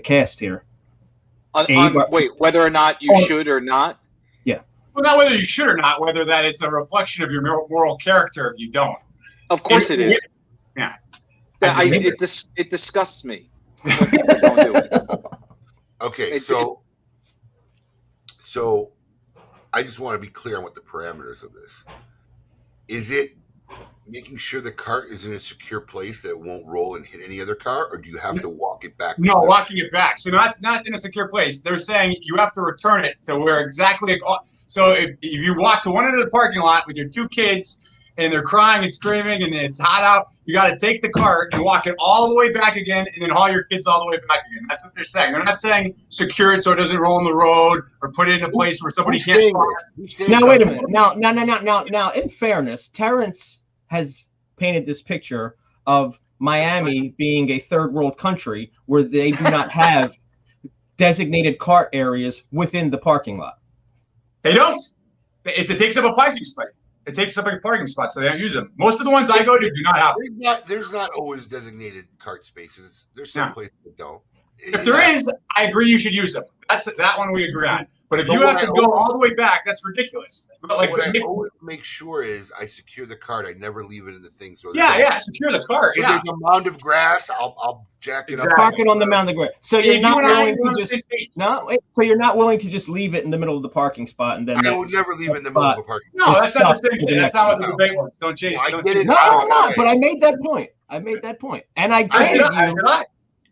cast here. Wait, whether or not you should or not? Yeah. Well, not whether you should or not, whether that it's a reflection of your moral character if you don't. Of course it is. Yeah. It disgusts me when people don't do it. Okay, so I just want to be clear on what the parameters of this. Is it making sure the cart is in a secure place that it won't roll and hit any other car, or do you have to walk it back? No, walking it back. So not in a secure place. They're saying you have to return it to where exactly. So if you walk to one end of the parking lot with your two kids and they're crying and screaming and it's hot out, you got to take the cart and walk it all the way back again and then haul your kids all the way back again. That's what they're saying. They're not saying secure it so it doesn't roll on the road or put it in a place where somebody can't find it. Now, wait a minute. Now, in fairness, Terrence has painted this picture of Miami being a third world country where they do not have designated cart areas within the parking lot. They don't. It takes up a parking spot. It takes up a parking spot, so they don't use them. Most of the ones I go to do not have them. There's not always designated cart spaces. There's some places that don't. If there is, I agree you should use them. That's that one we agree on. But if you have to go all the way back, that's ridiculous. But like, what I always make sure is I secure the cart. I never leave it in the thing. So secure the cart. If there's a mound of grass, I'll jack it up. Park it on the mound of grass. So you're not willing to just So you're not willing to just leave it in the middle of the parking spot and then I would never leave it in the middle of the parking spot. No, that's not the same thing. That's not what the debate was. Don't change. No, but I made that point. And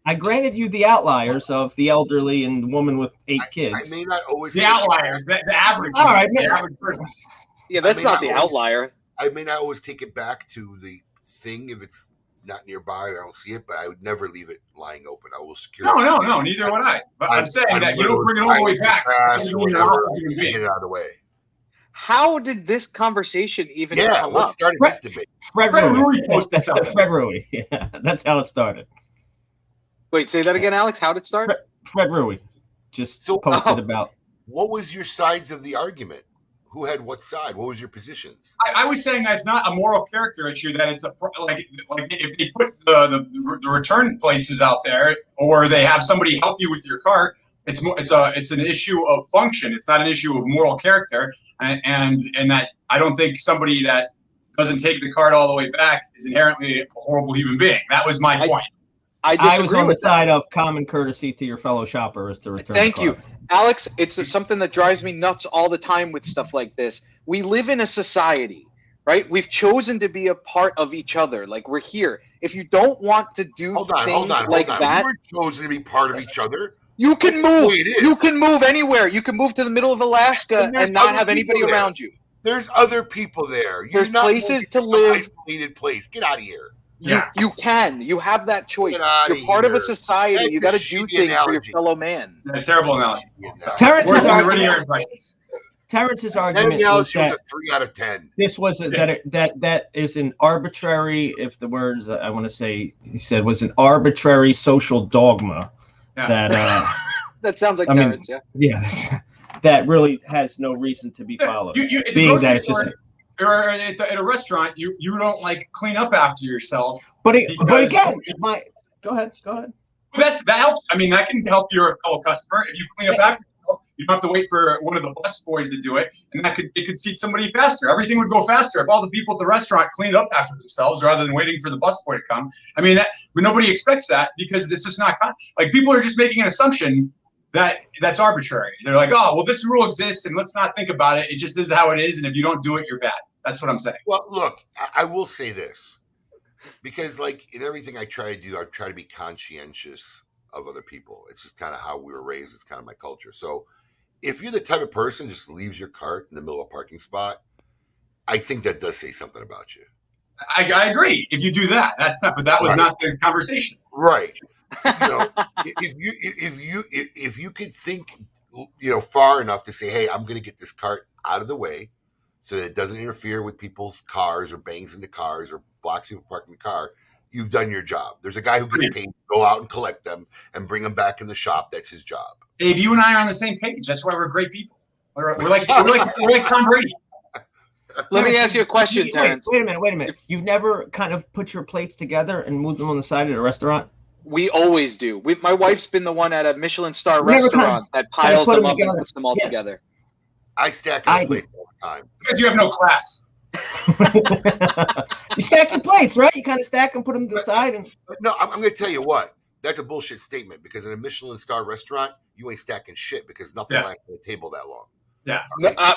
I granted you the outliers of the elderly and the woman with 8 kids. I may not always the outliers, the average. All right, the average person. Yeah, that's not the outlier. I may not always take it back to the thing if it's not nearby or I don't see it, but I would never leave it lying open. I will secure it. No, neither would I. But I'm saying that you don't bring it all the way back. Get it out of the way. How did this conversation even come up? Started this debate? Fred Rui. Yeah, that's how it started. Wait, say that again, Alex. How did it start? Fred Rui just posted about. What was your sides of the argument? Who had what side? What was your positions? I was saying that it's not a moral character issue. That it's like if they put the return places out there, or they have somebody help you with your cart. It's an issue of function. It's not an issue of moral character, and that I don't think somebody that doesn't take the cart all the way back is inherently a horrible human being. That was my point. I was on the side of common courtesy to your fellow shopper is to return. Thank you, Alex. It's something that drives me nuts all the time with stuff like this. We live in a society, right? We've chosen to be a part of each other. Like, we're here. If you don't want to do things like that, we're chosen to be part of each other. You can move. You can move anywhere. You can move to the middle of Alaska and not have anybody around you. There's other people there. There's places to live. Isolated place. Get out of here. You can. You have that choice. You're part of a society. You got to do things for your fellow man. Terrible analogy. Terrence's argument was that 3 out of 10. This was that is an arbitrary. If the words I want to say he said was an arbitrary social dogma that that sounds like Terrence. That really has no reason to be followed. Being that it's just. Or at a restaurant, you don't like clean up after yourself. But again, go ahead. That helps. I mean, that can help your fellow customer if you clean up after yourself. You don't have to wait for one of the bus boys to do it, and it could seat somebody faster. Everything would go faster if all the people at the restaurant cleaned up after themselves rather than waiting for the bus boy to come. I mean, but nobody expects that because it's just not like people are just making an assumption that's arbitrary. They're like, oh, well, this rule exists, and let's not think about it. It just is how it is, and if you don't do it, you're bad. That's what I'm saying. Well, look, I will say this, because like in everything I try to do, I try to be conscientious of other people. It's just kind of how we were raised. It's kind of my culture. So if you're the type of person who just leaves your cart in the middle of a parking spot, I think that does say something about you. I agree. If you do that, but that was not the conversation. Right. You know, if you could think, far enough to say, hey, I'm going to get this cart out of the way so that it doesn't interfere with people's cars or bangs into cars or blocks people parking the car, you've done your job. There's a guy who gets paid to go out and collect them and bring them back in the shop. That's his job. Dave, you and I are on the same page. That's why we're great people. We're like Tom Brady. Let me ask you a question, Terrence. Wait a minute. You've never kind of put your plates together and moved them on the side at a restaurant? We always do. My wife's been the one at a Michelin star restaurant that piles them up and puts them all together. I stack my plates all the time. Because you have no class. You stack your plates, right? You kind of stack them, put them to the side. No, I'm going to tell you what. That's a bullshit statement, because in a Michelin star restaurant, you ain't stacking shit because nothing lasts on the table that long. Yeah.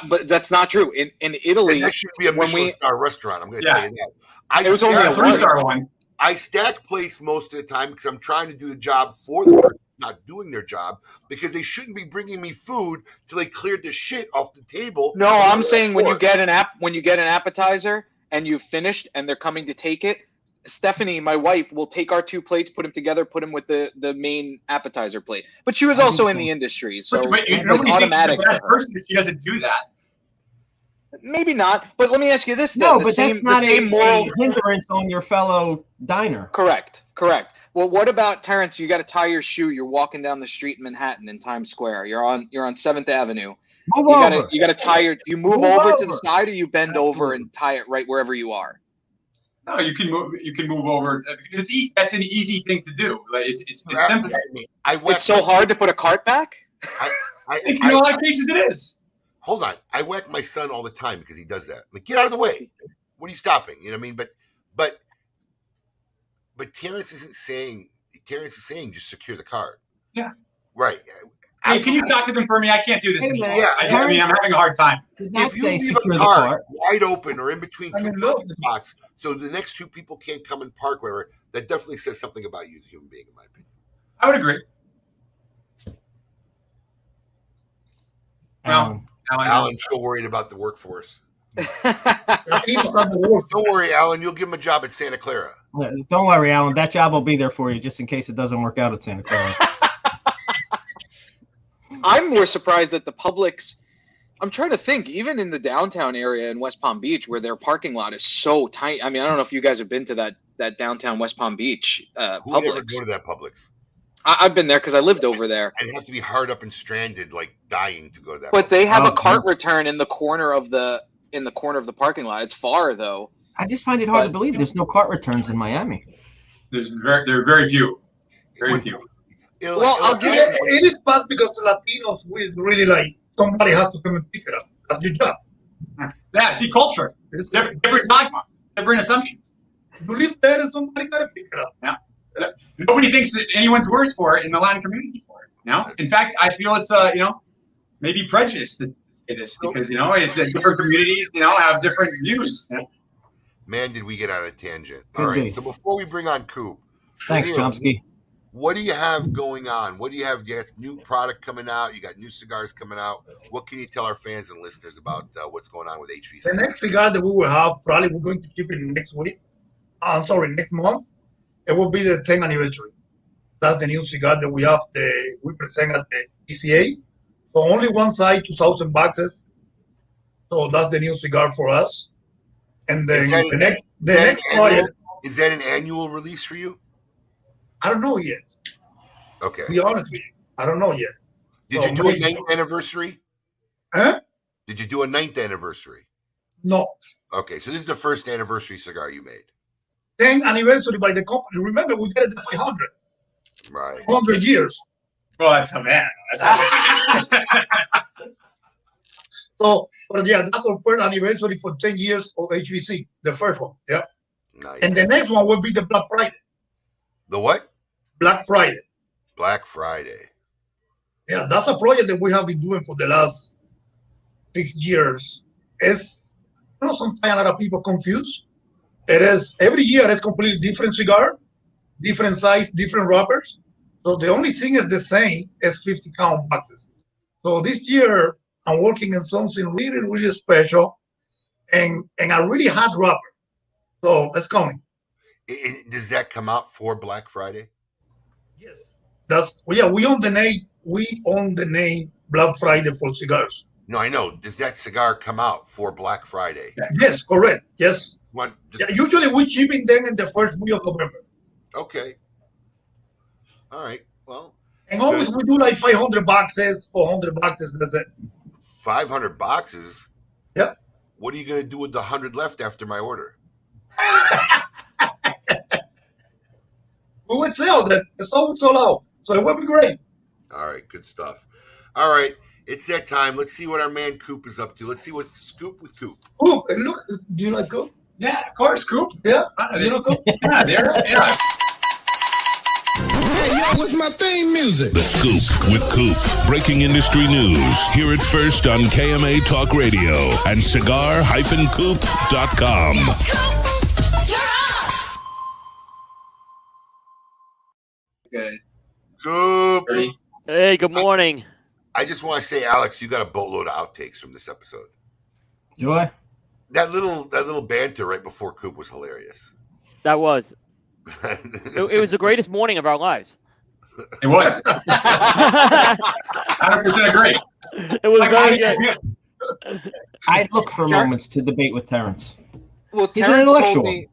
But that's not true. In Italy, And that should be a Michelin-star restaurant. I'm going to tell you that. It was only a 3-star one. I stack plates most of the time because I'm trying to do the job for the person not doing their job, because they shouldn't be bringing me food till they cleared the shit off the table. No, I'm saying when you get an appetizer and you've finished and they're coming to take it, Stephanie, my wife, will take our 2 plates, put them together, put them with the main appetizer plate. But she was also in the industry, so but it's nobody like thinks automatic. she's a bad person if she doesn't do that. Maybe not, but let me ask you this: then. No, the but same, that's not the same moral hindrance on your fellow diner. Correct. Well, what about Terrence? You got to tie your shoe. You're walking down the street in Manhattan in Times Square. You're on 7th Avenue. Move over. You got to tie your. Do you move over to the side, or you bend over and tie it right wherever you are? No, you can move. You can move over because that's an easy thing to do. Like it's simple. It's so hard to put a cart back. In a lot of cases, it is. Hold on. I whack my son all the time because he does that. Like, get out of the way. What are you stopping? You know what I mean? But Terrence isn't saying. Terrence is saying just secure the card. Yeah. Right. Hey, can you talk to them for me? I can't do this anymore. Yeah, I'm having a hard time. If you leave a car wide open or in between two parking spots, so the next 2 people can't come and park wherever, that definitely says something about you as a human being, in my opinion. I would agree. Well, Alan's still worried about the workforce. Don't worry, Alan. You'll give him a job at Santa Clara. Don't worry, Alan. That job will be there for you just in case it doesn't work out at Santa Clara. I'm more surprised that the Publix. I'm trying to think, even in the downtown area in West Palm Beach, where their parking lot is so tight. I mean, I don't know if you guys have been to that downtown West Palm Beach Who would ever Publix. go to that Publix? I've been there because I lived over there. I'd have to be hard up and stranded, like dying to go to that. But Publix. they have a cart return in the corner of the parking lot. It's far though. I just find it hard to believe there's no cart returns in Miami. There are very few. Very few. Well, it is bad because Latinos will really like somebody has to come and pick it up. That's your job. Yeah, see, culture. It's different dogma, different assumptions. You live there and somebody got to pick it up. Yeah. Nobody thinks that anyone's worse for it in the Latin community for it. No, in fact, I feel it's maybe prejudice to say this because it's different communities have different views. Yeah. Man, did we get on a tangent? All right. So before we bring on Coop, thanks, Chomsky. What do you have going on? What do you have? You got new product coming out. You got new cigars coming out. What can you tell our fans and listeners about what's going on with HVC? The next cigar that we will have, probably we're going to keep it next month. It will be the 10th anniversary. That's the new cigar that we have. We present at the ECA. So only one side, 2,000 boxes. So that's the new cigar for us. And then the next project. Is that an annual release for you? I don't know yet. Okay. To be honest with you, I don't know yet. Did you do a 9th anniversary? Huh? Did you do a 9th anniversary? No. Okay, so this is the first anniversary cigar you made. 10th anniversary by the company. Remember, we did it at 500. Right. 100 years. Well, that's Havana. So, but yeah, that's our first anniversary for 10 years of HVC. The first one. Yeah. Nice. And the next one will be the Black Friday. The what? Black Friday. Black Friday. Yeah, that's a project that we have been doing for the last 6 years. It's, sometimes a lot of people confused. It is, every year it's completely different cigar, different size, different wrappers. So the only thing is the same as 50 count boxes. So this year I'm working on something really, really special and a really hot wrapper. So that's coming. Does that come out for Black Friday? Yes. We own the name. We own the name Black Friday for cigars. No, I know. Does that cigar come out for Black Friday? Yes, correct. Yes. Usually we shipping them in the first week of November. Okay. All right. Well. And always we do like 500 boxes, 400 boxes. That's it. 500 boxes? Yep. What are you going to do with the 100 left after my order? We would sell that. It's always sold out. So it would be great. All right. Good stuff. All right. It's that time. Let's see what our man Coop is up to. Let's see what's Scoop with Coop. Coop, look. Do you like Coop? Yeah, of course, Coop. Yeah. You know Coop? Yeah, there. Yeah. Hey, yo, what's my theme music? The Scoop with Coop. Breaking industry news. Hear it first on KMA Talk Radio and cigar-coop.com. Good. Coop. Hey, good morning. I just want to say, Alex, you got a boatload of outtakes from this episode. Do I? That little banter right before Coop was hilarious. That was. It was the greatest morning of our lives. It was. 100% agree. It was very good. I look for moments to debate with Terrence. Well, He's an intellectual.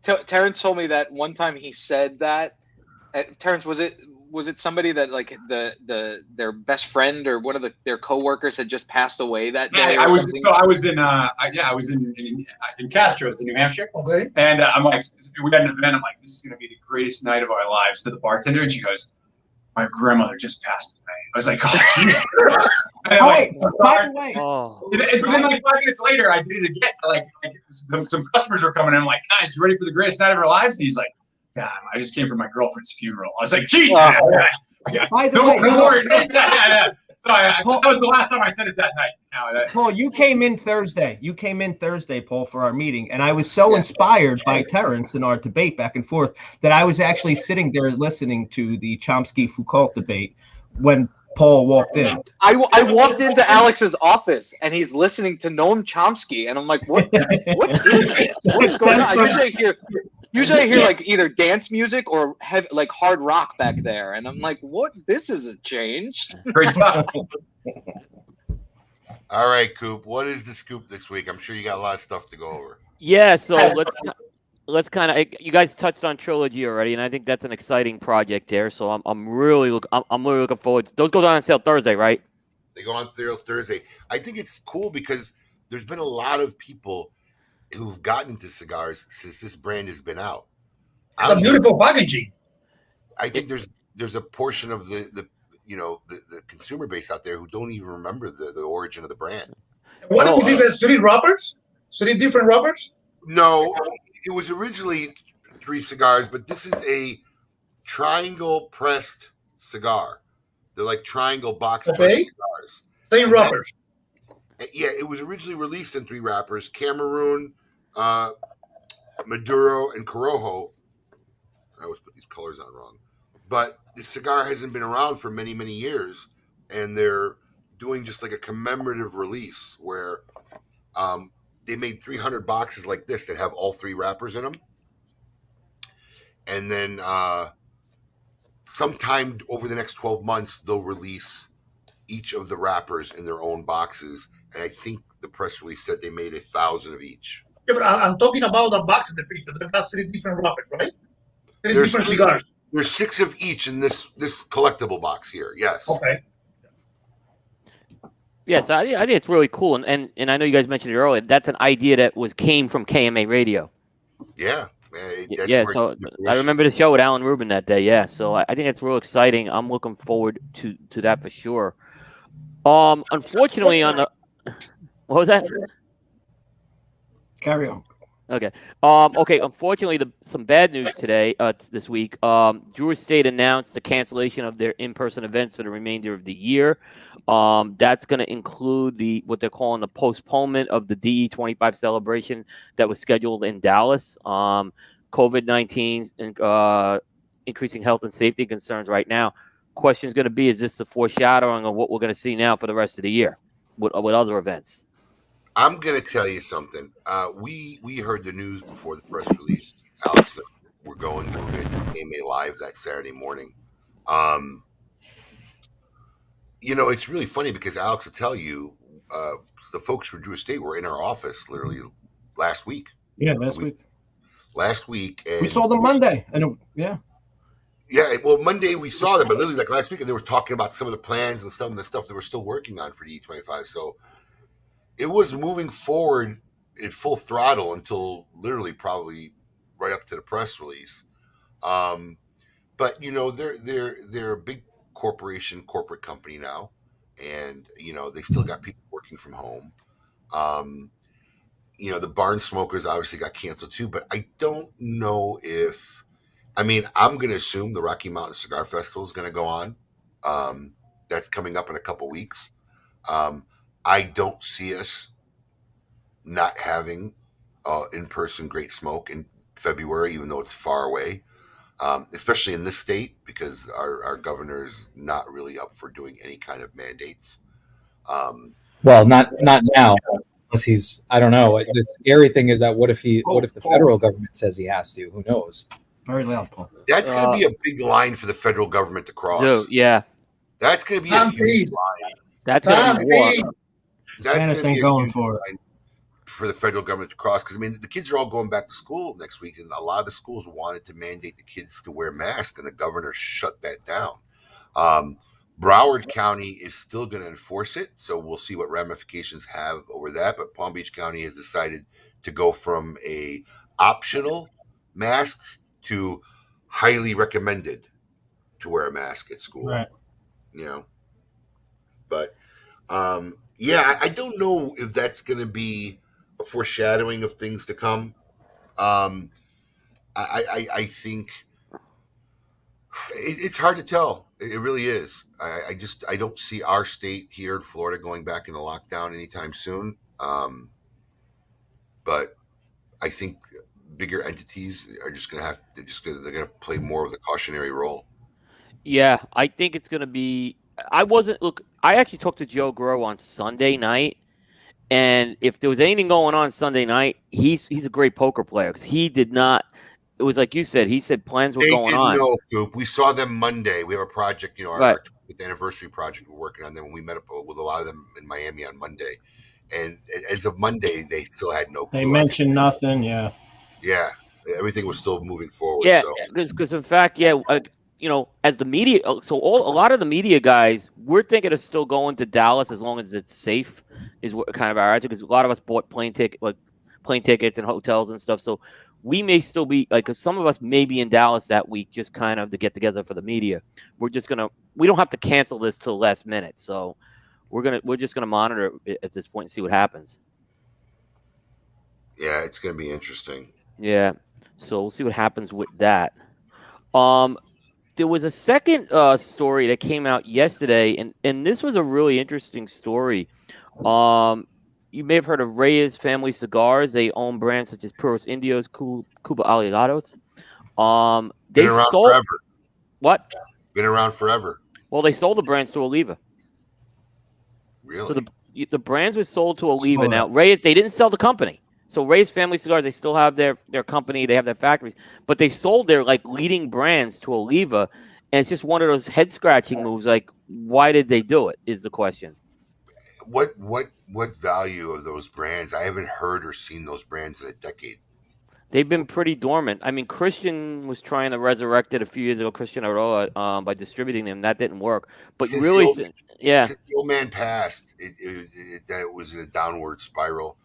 Terrence told me that one time he said that. Terrence, was it somebody that like their best friend or one of their coworkers had just passed away that day? Yeah, I was in Castro's in New Hampshire. Okay. And I'm like, we had an event. I'm like, this is gonna be the greatest night of our lives. To the bartender, and she goes, "My grandmother just passed away." I was like, "Oh, jeez." By the way, and then like 5 minutes later, I did it again. Like some customers were coming. And I'm like, "Guys, you ready for the greatest night of our lives?" And he's like, "Yeah, I just came from my girlfriend's funeral." I was like, "Jeez." By the way, no worries. Yeah. So that was the last time I said it that night. Paul, you came in Thursday. Paul, for our meeting, and I was so inspired by Terrence and our debate back and forth that I was actually sitting there listening to the Chomsky-Foucault debate when Paul walked in. I walked into Alex's office and he's listening to Noam Chomsky, and I'm like, what is this? What's going on? Usually I hear like either dance music or like hard rock back there, and I'm like, what? This is a change. Great stuff. All right, Coop. What is the scoop this week? I'm sure you got a lot of stuff to go over. Yeah, so let's kind of. You guys touched on Trilogy already, and I think that's an exciting project there. So I'm really looking forward. Those goes on sale Thursday, right? They go on sale Thursday. I think it's cool because there's been a lot of people who've gotten into cigars since this brand has been out. It's a beautiful packaging. I think there's a portion of the consumer base out there who don't even remember the origin of the brand. What is this? 3 wrappers? 3 different wrappers? No, it was originally 3 cigars, but this is a triangle pressed cigar. They're like triangle box pressed cigars. Same wrappers. Yeah, it was originally released in 3 wrappers: Cameroon, Maduro, and Corojo. I always put these colors on wrong. But the cigar hasn't been around for many, many years, and they're doing just like a commemorative release where they made 300 boxes like this that have all 3 wrappers in them. And then sometime over the next 12 months, they'll release each of the wrappers in their own boxes. And I think the press release said they made 1,000 of each. Yeah, but I'm talking about the box in the picture. That's 3 different wrappers, right? 3 different cigars. There's 6 of each in this collectible box here. Yes. Okay. Yes, I think it's really cool, and I know you guys mentioned it earlier. That's an idea that came from KMA Radio. Yeah. So I remember the show with Alan Rubin that day. Yeah, so I think it's real exciting. I'm looking forward to that for sure. Unfortunately, on the what was that? Carry on. Okay. Okay. Unfortunately, some bad news today. This week, Drew Estate announced the cancellation of their in-person events for the remainder of the year. That's going to include what they're calling the postponement of the DE25 celebration that was scheduled in Dallas. COVID-19 and increasing health and safety concerns right now. Question is going to be: is this the foreshadowing of what we're going to see now for the rest of the year with other events? I'm going to tell you something. We heard the news before the press release, Alex, that we're going to KMA Live that Saturday morning. It's really funny because Alex will tell you, the folks from Drew Estate were in our office literally last week. Yeah, last week. Last week. And we saw them Monday. Yeah, well, Monday we saw them, but literally like last week, and they were talking about some of the plans and some of the stuff that we're still working on for DE25. So it was moving forward at full throttle until literally probably right up to the press release. But they're a big corporate company now, and they still got people working from home. The barn smokers obviously got canceled too, but I don't know if I mean, I'm going to assume the Rocky Mountain Cigar Festival is going to go on. That's coming up in a couple weeks. I don't see us not having in-person Great Smoke in February, even though it's far away, especially in this state, because our governor is not really up for doing any kind of mandates. Well, not now. Unless he's, I don't know. The scary thing is that what if the federal government says he has to? Who knows? Very loud, Paul. That's going to be a big line for the federal government to cross. Dude, yeah. That's going to be a huge line. That's going to be war. That's Stannis ain't going for it. For the federal government to cross, because I mean the kids are all going back to school next week, and a lot of the schools wanted to mandate the kids to wear masks, and the governor shut that down. Broward County is still going to enforce it, so we'll see what ramifications have over that. But Palm Beach County has decided to go from a optional mask to highly recommended to wear a mask at school. Right. You know, but yeah, I don't know if that's going to be a foreshadowing of things to come. I think it's hard to tell. It really is. I don't see our state here in Florida going back into lockdown anytime soon. But I think bigger entities are just going to they're going to play more of the cautionary role. Yeah, I think it's going to be. I actually talked to Joe Grow on Sunday night, and if there was anything going on Sunday night, he's a great poker player because he did not. It was like you said. He said plans were going on. They didn't know, Coop. We saw them Monday. We have a project, our 20th anniversary project. We're working on them, and we met up with a lot of them in Miami on Monday. And as of Monday, they still had no clue. They mentioned nothing. Yeah. Yeah, everything was still moving forward. Yeah, because in fact, as the media, so a lot of the media guys, we're thinking of still going to Dallas as long as it's safe. Is what kind of our attitude, because a lot of us bought plane tickets and hotels and stuff. So we may still be cause some of us may be in Dallas that week, just kind of to get together for the media. We don't have to cancel this till the last minute. So we're just gonna monitor it at this point and see what happens. Yeah, it's gonna be interesting. Yeah, so we'll see what happens with that. There was a second story that came out yesterday, and this was a really interesting story. You may have heard of Reinier Family Cigars. They own brands such as Puros Indios, Cuba Aliados. Been around forever. What? Been around forever. Well, they sold the brands to Oliva. Really? So the brands were sold to Oliva. Now, Reinier, they didn't sell the company. So Reinier Family Cigars, they still have their company, they have their factories, but they sold their leading brands to Oliva, and it's just one of those head scratching moves. Like, why did they do it? Is the question. What value of those brands? I haven't heard or seen those brands in a decade. They've been pretty dormant. I mean, Christian was trying to resurrect it a few years ago, Christian Aroa, by distributing them. That didn't work. But since since the old man passed, it was in a downward spiral.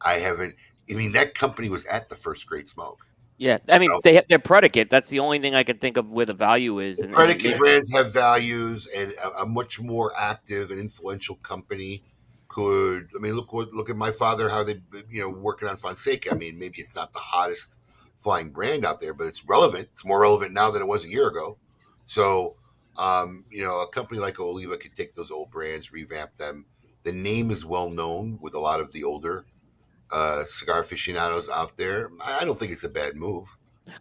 That company was at the first Great Smoke. Yeah, I mean, they have their predicate. That's the only thing I can think of where the value is. Predicate brands have values, and a much more active and influential company could. I mean, look at my father, how they, working on Fonseca. I mean, maybe it's not the hottest flying brand out there, but it's relevant. It's more relevant now than it was a year ago. So, a company like Oliva could take those old brands, revamp them. The name is well known with a lot of the older cigar aficionados out there. I don't think it's a bad move.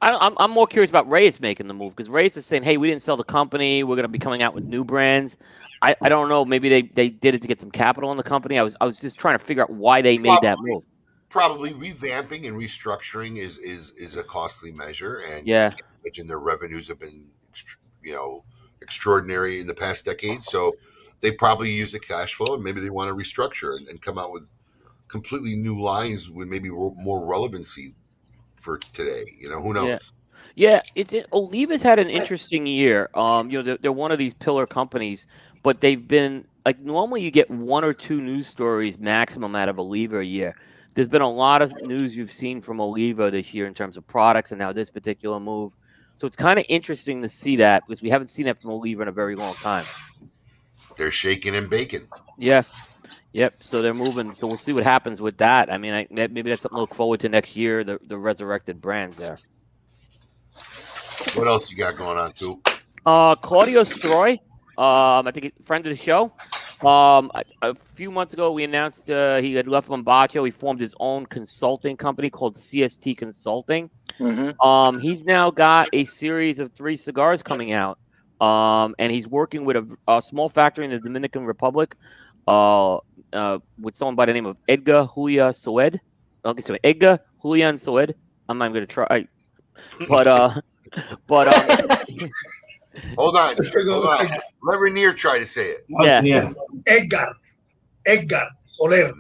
I'm more curious about Reyes making the move, because Reyes is saying, hey, we didn't sell the company. We're going to be coming out with new brands. I don't know. Maybe they did it to get some capital in the company. I was just trying to figure out why they made that move. Probably revamping and restructuring is a costly measure. And yeah, I can imagine their revenues have been, extraordinary in the past decade. So they probably use the cash flow, and maybe they want to restructure and come out with completely new lines with maybe more relevancy for today. Who knows? Yeah. Oliva's had an interesting year. They're one of these pillar companies, but they've been normally you get one or two news stories maximum out of Oliva a year. There's been a lot of news you've seen from Oliva this year in terms of products and now this particular move. So it's kind of interesting to see that, because we haven't seen that from Oliva in a very long time. They're shaking and baking. Yeah. Yep. So they're moving. So we'll see what happens with that. I mean, maybe that's something to look forward to next year. The resurrected brands there. What else you got going on, Coop? Claudio Stroy, I think friend of the show. A few months ago, we announced he had left Bombacho. He formed his own consulting company called CST Consulting. Mm-hmm. He's now got a series of 3 cigars coming out, and he's working with a small factory in the Dominican Republic with someone by the name of Edgar Julia Soed. Okay, so Edgar Julian Soed. I'm not going to try, but Hold on. Let Reinier try to say it. Yeah. Edgar Soler.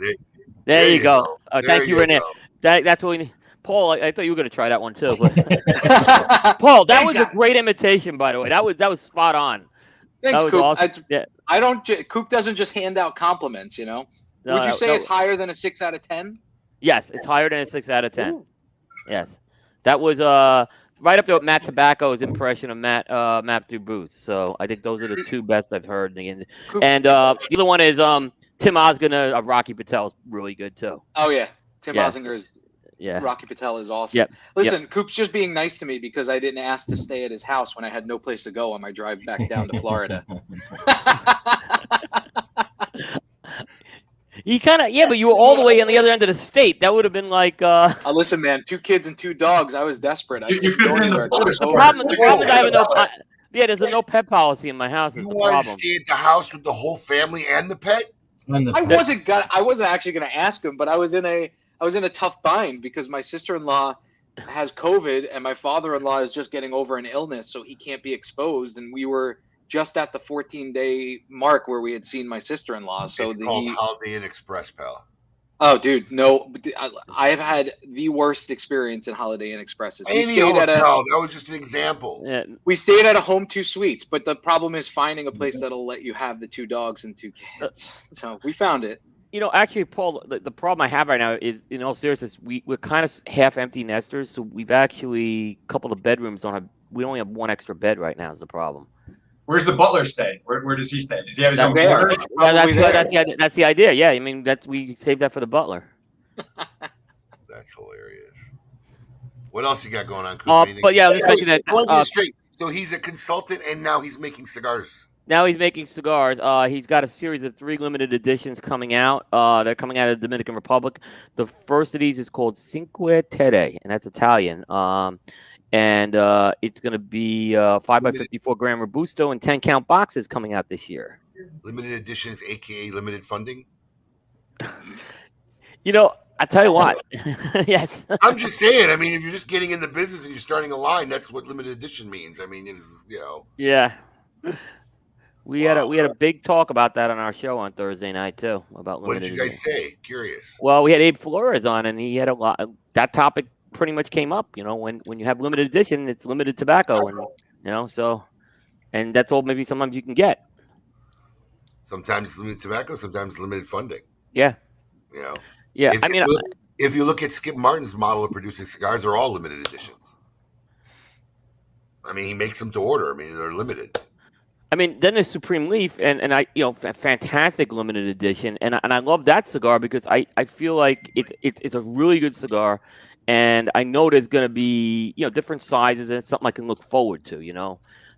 There you go. There Thank you, you Reinier. go. That's what we need. Paul, I thought you were going to try that one too. But Paul, that was a great imitation, by the way. That was spot on. Thanks, That was Coop. awesome. Yeah. Coop doesn't just hand out compliments, you know. No, Would you no, say no. it's higher than a 6 out of 10? Yes, it's higher than a 6 out of 10. Yes, that was right up there with Matt Tobacco's impression of Matt through Booth. So I think those are the 2 best I've heard. And the other one is Tim Osgood of Rocky Patel is really good too. Oh yeah, Tim Osinger's. Yeah, Rocky Patel is awesome. Yep. Listen, Coop's just being nice to me because I didn't ask to stay at his house when I had no place to go on my drive back down to Florida. He kind of but you were all the way on the other end of the state. That would have been like. Listen, man, 2 kids and 2 dogs. I was desperate. You could have been in the The problem is I have no. There's a no pet policy in my house. You Is the wanted to problem. stay at the house with the whole family and the pet? I wasn't actually going to ask him, but I was in a tough bind because my sister-in-law has COVID and my father-in-law is just getting over an illness, so he can't be exposed. And we were just at the 14-day mark where we had seen my sister-in-law. So It's called Holiday Inn Express, pal. Oh, dude, no! I have had the worst experience in Holiday Inn Expresses. That was just an example. Yeah. We stayed at a Home 2 Suites, but the problem is finding a place that'll let you have the 2 dogs and 2 kids. So we found it. You know, actually, Paul, the problem I have right now is, in all seriousness, we're kind of half empty nesters. So we've actually, a couple of bedrooms we only have 1 extra bed right now is the problem. Where's the butler stay? Where does he stay? Does he have his own There. quarters? Yeah, that's the idea. Yeah, I mean, we saved that for the butler. That's hilarious. What else you got going on, Coop? But yeah, let's mention that. Straight. So he's a consultant, and now he's making cigars. Now he's making cigars. He's got a series of 3 limited editions coming out. They're coming out of the Dominican Republic. The first of these is called Cinque Terre, and that's Italian. And it's going to be 5x54 gram Robusto and 10 count boxes coming out this year. Limited editions, aka limited funding. You know, I tell you what. Yes. I'm just saying. I mean, if you're just getting in the business and you're starting a line, that's what limited edition means. I mean, it's, you know. Yeah. We had a big talk about that on our show on Thursday night too. About what did you guys say? Curious. Well, we had Abe Flores on, and he had a lot. That topic pretty much came up. You know, when you have limited edition, it's limited tobacco, and and that's all. Maybe sometimes you can get. Sometimes it's limited tobacco, sometimes limited funding. Yeah. You know. Yeah. If you look at Skip Martin's model of producing cigars, they're all limited editions. I mean, he makes them to order. I mean, they're limited. I mean, then there's Supreme Leaf, and I, fantastic limited edition, and I love that cigar because I feel like it's a really good cigar, and I know there's going to be different sizes, and it's something I can look forward to,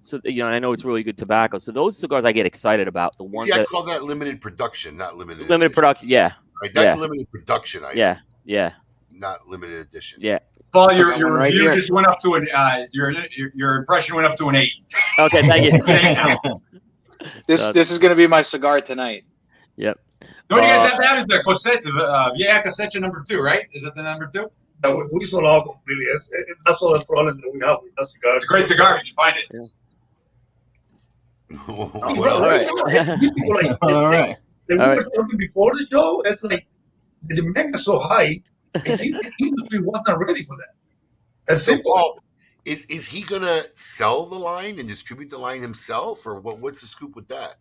So I know it's really good tobacco. So those cigars I get excited about. The ones I call that limited production, not limited. Limited edition. Production, yeah. Right, that's limited production. Yeah. Not limited edition. Yeah. Paul, your review just went up to an your impression went up to an 8. Okay, thank you. This is going to be my cigar tonight. Yep. No, what you guys have to have is the Cosette, Vieja Cosecha number 2, right? Is that the number 2? We sold out completely. That's all the problem that we have with that cigar. It's a great cigar when you find it. All right. We were talking before the show. It's like the demand is so high. It seems the industry wasn't ready for that. That's simple. Paul, is he gonna sell the line and distribute the line himself, or what's the scoop with that?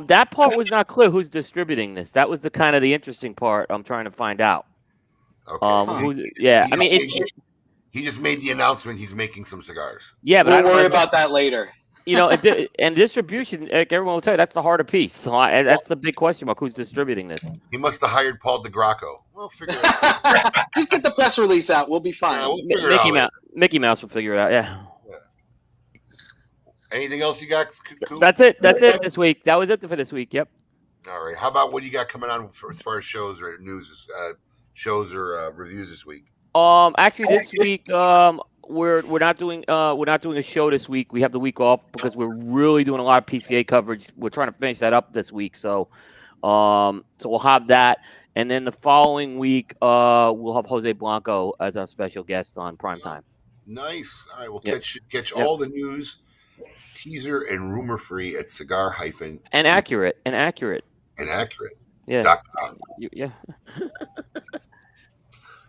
That part was not clear. Who's distributing this? That was the kind of the interesting part. I'm trying to find out. Okay. He just made the announcement he's making some cigars. Yeah, but we'll worry about that later. and distribution, like everyone will tell you, that's the harder piece. So that's the big question mark. Who's distributing this? He must have hired Paul DeGracco. We'll figure it out. Just get the press release out. We'll be fine. Yeah, we'll figure it out. Mickey Mouse will figure it out. Yeah. Anything else you got? Coop? That's it this week. That was it for this week. Yep. All right. How about what do you got coming on as far as shows or news, shows or reviews this week? Actually, this week, we're not doing a show this week. We have the week off because we're really doing a lot of PCA coverage. We're trying to finish that up this week, so we'll have that, and then the following week, we'll have Jose Blanco as our special guest on Primetime. Nice. All right, we'll catch all the news, teaser and rumor free at cigar hyphen and accurate. Yeah. Yeah.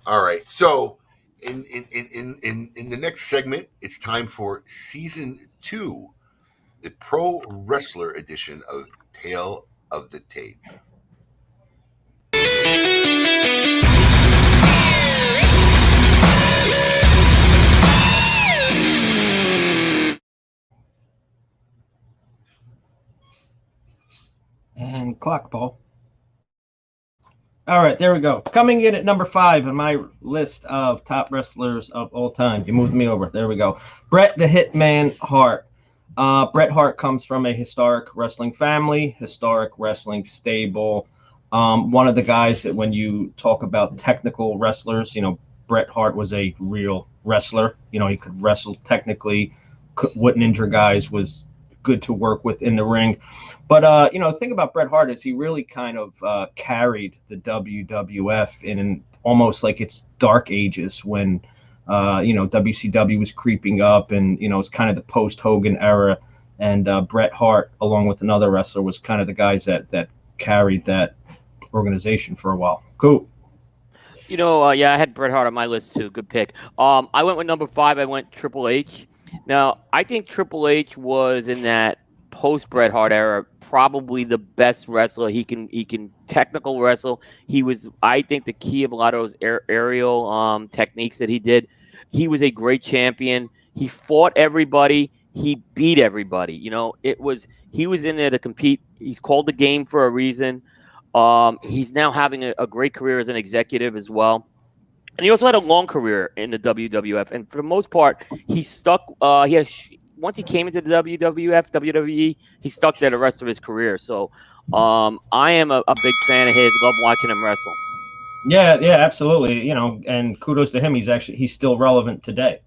All right. So in the next segment, it's time for season 2, the pro wrestler edition of Tale of the Tape. And clock, Paul. All right, there we go. Coming in at number 5 on my list of top wrestlers of all time. You moved me over. There we go. Bret the Hitman Hart. Bret Hart comes from a historic wrestling family, historic wrestling stable. One of the guys that when you talk about technical wrestlers, Bret Hart was a real wrestler. He could wrestle technically, wouldn't injure guys, was good to work with in the ring. But, the thing about Bret Hart is he really kind of carried the WWF in almost like its dark ages when, WCW was creeping up and, it's kind of the post-Hogan era. And Bret Hart, along with another wrestler, was kind of the guys that carried that organization for a while. Cool. I had Bret Hart on my list too. Good pick. I went with number 5. I went Triple H. Now, I think Triple H was in that post Bret Hart era probably the best wrestler. He can technical wrestle. He was, I think, the key of a lot of those aerial techniques that he did. He was a great champion. He fought everybody. He beat everybody. He was in there to compete. He's called the game for a reason. He's now having a great career as an executive as well. And he also had a long career in the WWF. And for the most part, he stuck. Once he came into the WWE, he stuck there the rest of his career. So I am a big fan of his. Love watching him wrestle. Yeah, absolutely. And kudos to him. He's still relevant today.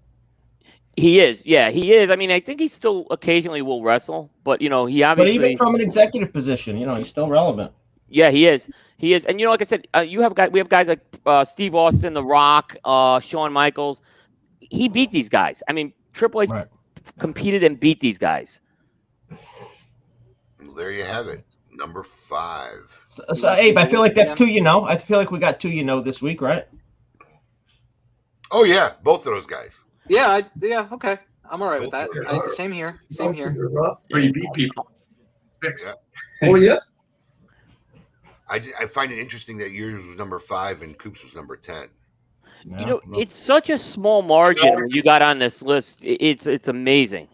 He is. Yeah, he is. I mean, I think he still occasionally will wrestle, but he obviously. But even from an executive position, he's still relevant. Yeah, he is. He is. And like I said, we have guys like Steve Austin, The Rock, Shawn Michaels. He beat these guys. I mean, Triple H competed and beat these guys. Well, there you have it. Number 5. So Abe, I feel like that's 2 I feel like we got 2 this week, right? Oh, yeah. Both of those guys. Yeah, okay. I'm all right with that. Same here. Where you beat people. Yeah. Oh, yeah? I find it interesting that yours was number 5 and Coop's was number 10. It's such a small margin when you got on this list. It's amazing.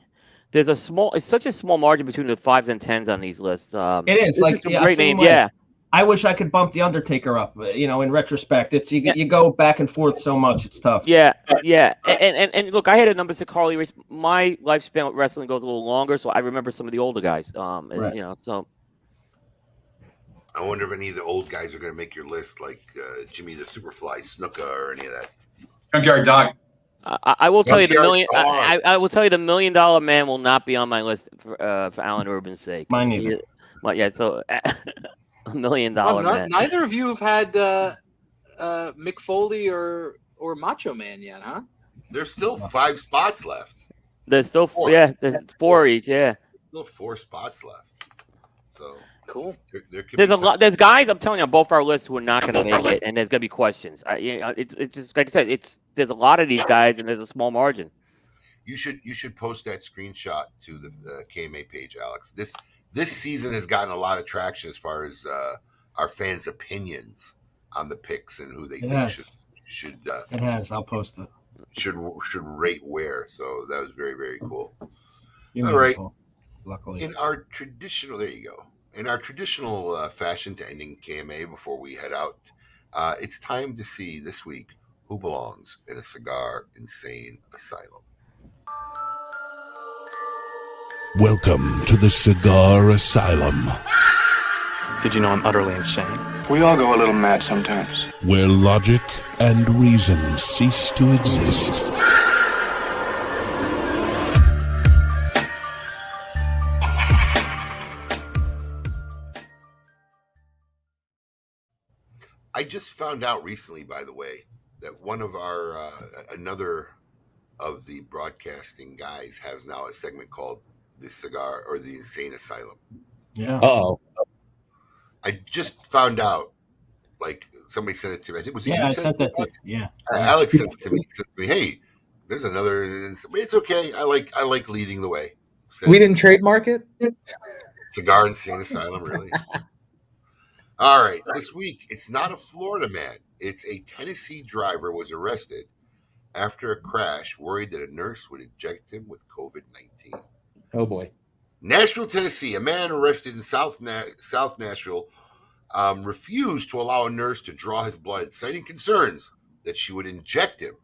It's such a small margin between the 5s and 10s on these lists. It is like a great name. Way. Yeah. I wish I could bump the Undertaker up. In retrospect, it's you go back and forth so much. It's tough. Yeah. And look, I had a number 6 Harley Race. My lifespan with wrestling goes a little longer, so I remember some of the older guys. So. I wonder if any of the old guys are going to make your list, like Jimmy the Superfly Snuka or any of that. Junkyard Dog. I will tell you the million. I will tell you the $1 Million Man will not be on my list for Alan Urban's sake. Mine neither. So $1 Million Man. Neither of you have had Mick Foley or Macho Man yet, huh? There's still 5 spots left. There's still 4. Yeah, there's 4 each. Yeah. Still 4 spots left. So. Cool. There's a lot. There's guys I'm telling you on both our lists who are not going to make it, and there's going to be questions. It's just like I said. There's a lot of these guys, and there's a small margin. You should post that screenshot to the KMA page, Alex. This season has gotten a lot of traction as far as our fans' opinions on the picks and who they think should. It has. I'll post it. Should rate where. So that was very, very cool. All right. luckily. In our traditional, there you go. In our traditional fashion to ending KMA before we head out, it's time to see this week who belongs in a cigar insane asylum. Welcome to the Cigar Asylum, Did you know I'm utterly insane? We all go a little mad sometimes. where logic and reason cease to exist. I just found out recently, by the way, that one of our another of the broadcasting guys has now a segment called the Cigar or the Insane Asylum. Yeah. Uh-oh. I just found out, like somebody sent it to me. I think it was Yeah, you I sent sent it that to to you. Yeah. Alex sent it to me. He said to me, hey, there's another. It's okay. I like leading the way. Said, We didn't trademark it? Cigar Insane Asylum, really? All right. This week, it's not a Florida man. It's a Tennessee driver was arrested after a crash, worried that a nurse would inject him with COVID-19. Oh, boy. Nashville, Tennessee. A man arrested in South Nashville refused to allow a nurse to draw his blood, citing concerns that she would inject him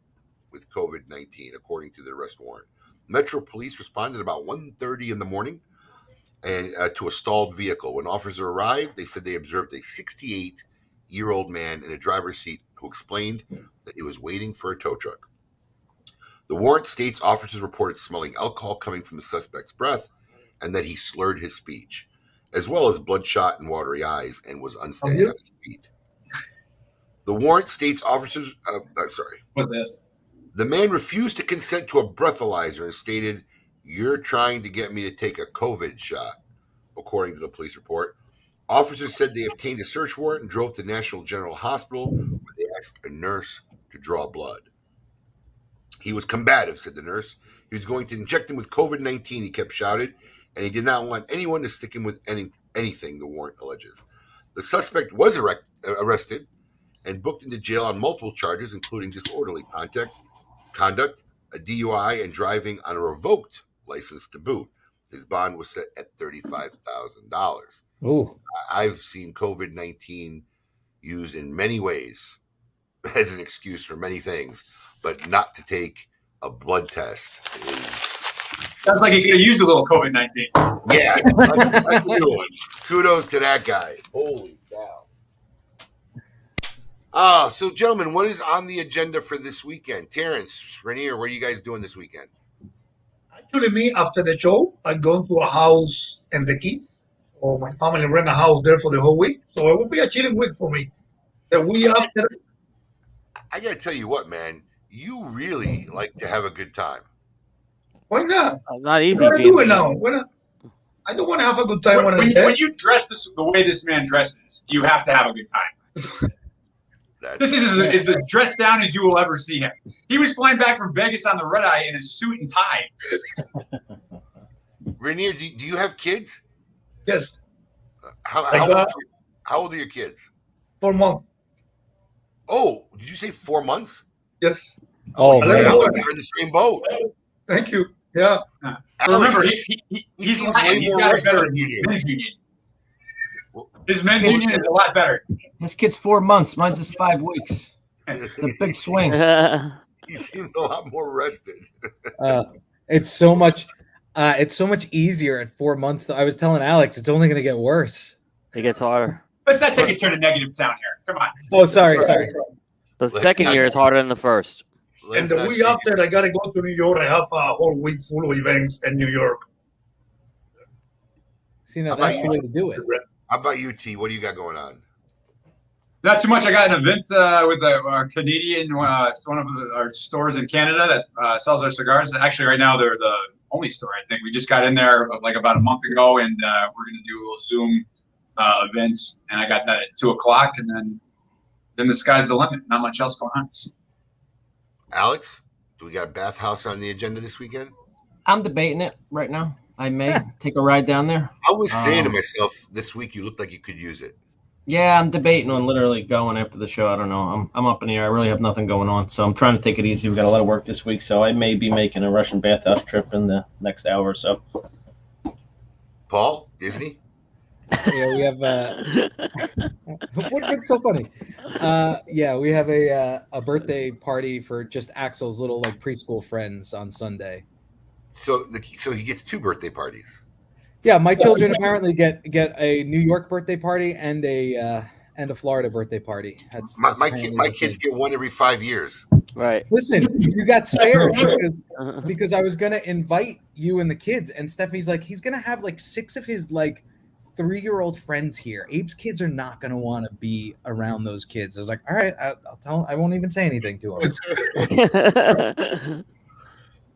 with COVID-19, according to the arrest warrant. Metro Police responded about 1:30 in the morning and to a stalled vehicle. When officers arrived, they said they observed a 68-year-old man in a driver's seat who explained that he was waiting for a tow truck. The warrant states officers reported smelling alcohol coming from the suspect's breath and that he slurred his speech, as well as bloodshot and watery eyes, and was unsteady on his feet. The warrant states officers, What's this? The man refused to consent to a breathalyzer and stated, "You're trying to get me to take a COVID shot," according to the police report. Officers said they obtained a search warrant and drove to National General Hospital, where they asked a nurse to draw blood. He was combative, said the nurse. He was going to inject him with COVID-19, he kept shouted, and he did not want anyone to stick him with anything, the warrant alleges. The suspect was arrested and booked into jail on multiple charges, including disorderly conduct, a DUI, and driving on a revoked license to boot. His bond was set at $35,000. Ooh. I've seen COVID-19 used in many ways as an excuse for many things, but not to take a blood test Sounds like he could have used a little COVID-19. Yeah, that's a good one. Kudos to that guy. Holy cow. So gentlemen, what is on the agenda for this weekend? Terrence, Reinier, what are you guys doing this weekend? Actually, me, after the show, I go to a house and the kids, or my family rent a house there for the whole week. So it will be a chilling week for me. The week after, I got to tell you what, man, you really like to have a good time. why not? Not easy. What do I do it now? I don't want to have a good time when you dress the way this man dresses, you have to have a good time. This is as dressed down as you will ever see him. He was flying back from Vegas on the red eye in a suit and tie. Reinier, do you have kids? Yes. How old are your kids? 4 months. Oh, did you say 4 months? Yes. Oh, we're man. in the same boat. Thank you. Yeah. Remember, he's Latin. He's got a better men's union. His men's union is a lot better. This kid's 4 months. Mine's just 5 weeks. It's a big swing. He seems a lot more rested. It's so much easier at 4 months. I was telling Alex, it's only going to get worse. It gets harder. Let's not take a turn of negative town here. Come on. Oh, sorry. The second year is harder than the first. And the week after, I got to go to New York. I have a whole week full of events in New York. See, now that's the way to do it. How about you, T? What do you got going on? Not too much. I got an event with a Canadian, one of our stores in Canada that sells our cigars. Actually, right now, they're the only store, I think. We just got in there like about a month ago, and we're going to do a little Zoom event. And I got that at 2 o'clock, and then the sky's the limit. Not much else going on. Alex, do we got a bathhouse on the agenda this weekend? I'm debating it right now. I may take a ride down there. I was saying to myself, this week you looked like you could use it. Yeah, I'm debating on literally going after the show. I don't know. I'm up in the air. I really have nothing going on, so I'm trying to take it easy. We got a lot of work this week, so I may be making a Russian bathhouse trip in the next hour or so. Paul, Disney? Yeah, we have. What's so funny? Yeah, we have a birthday party for just Axel's little like preschool friends on Sunday. So he gets 2 birthday parties. Yeah, my children apparently get a New York birthday party and a Florida birthday party. That's My kids get one every 5 years. Right. Listen, you got spared because I was gonna invite you and the kids, and Stephanie's like, he's gonna have like 6 of his like 3-year-old friends here. Abe's kids are not gonna want to be around those kids. I was like, all right, I'll tell him. I won't even say anything to him.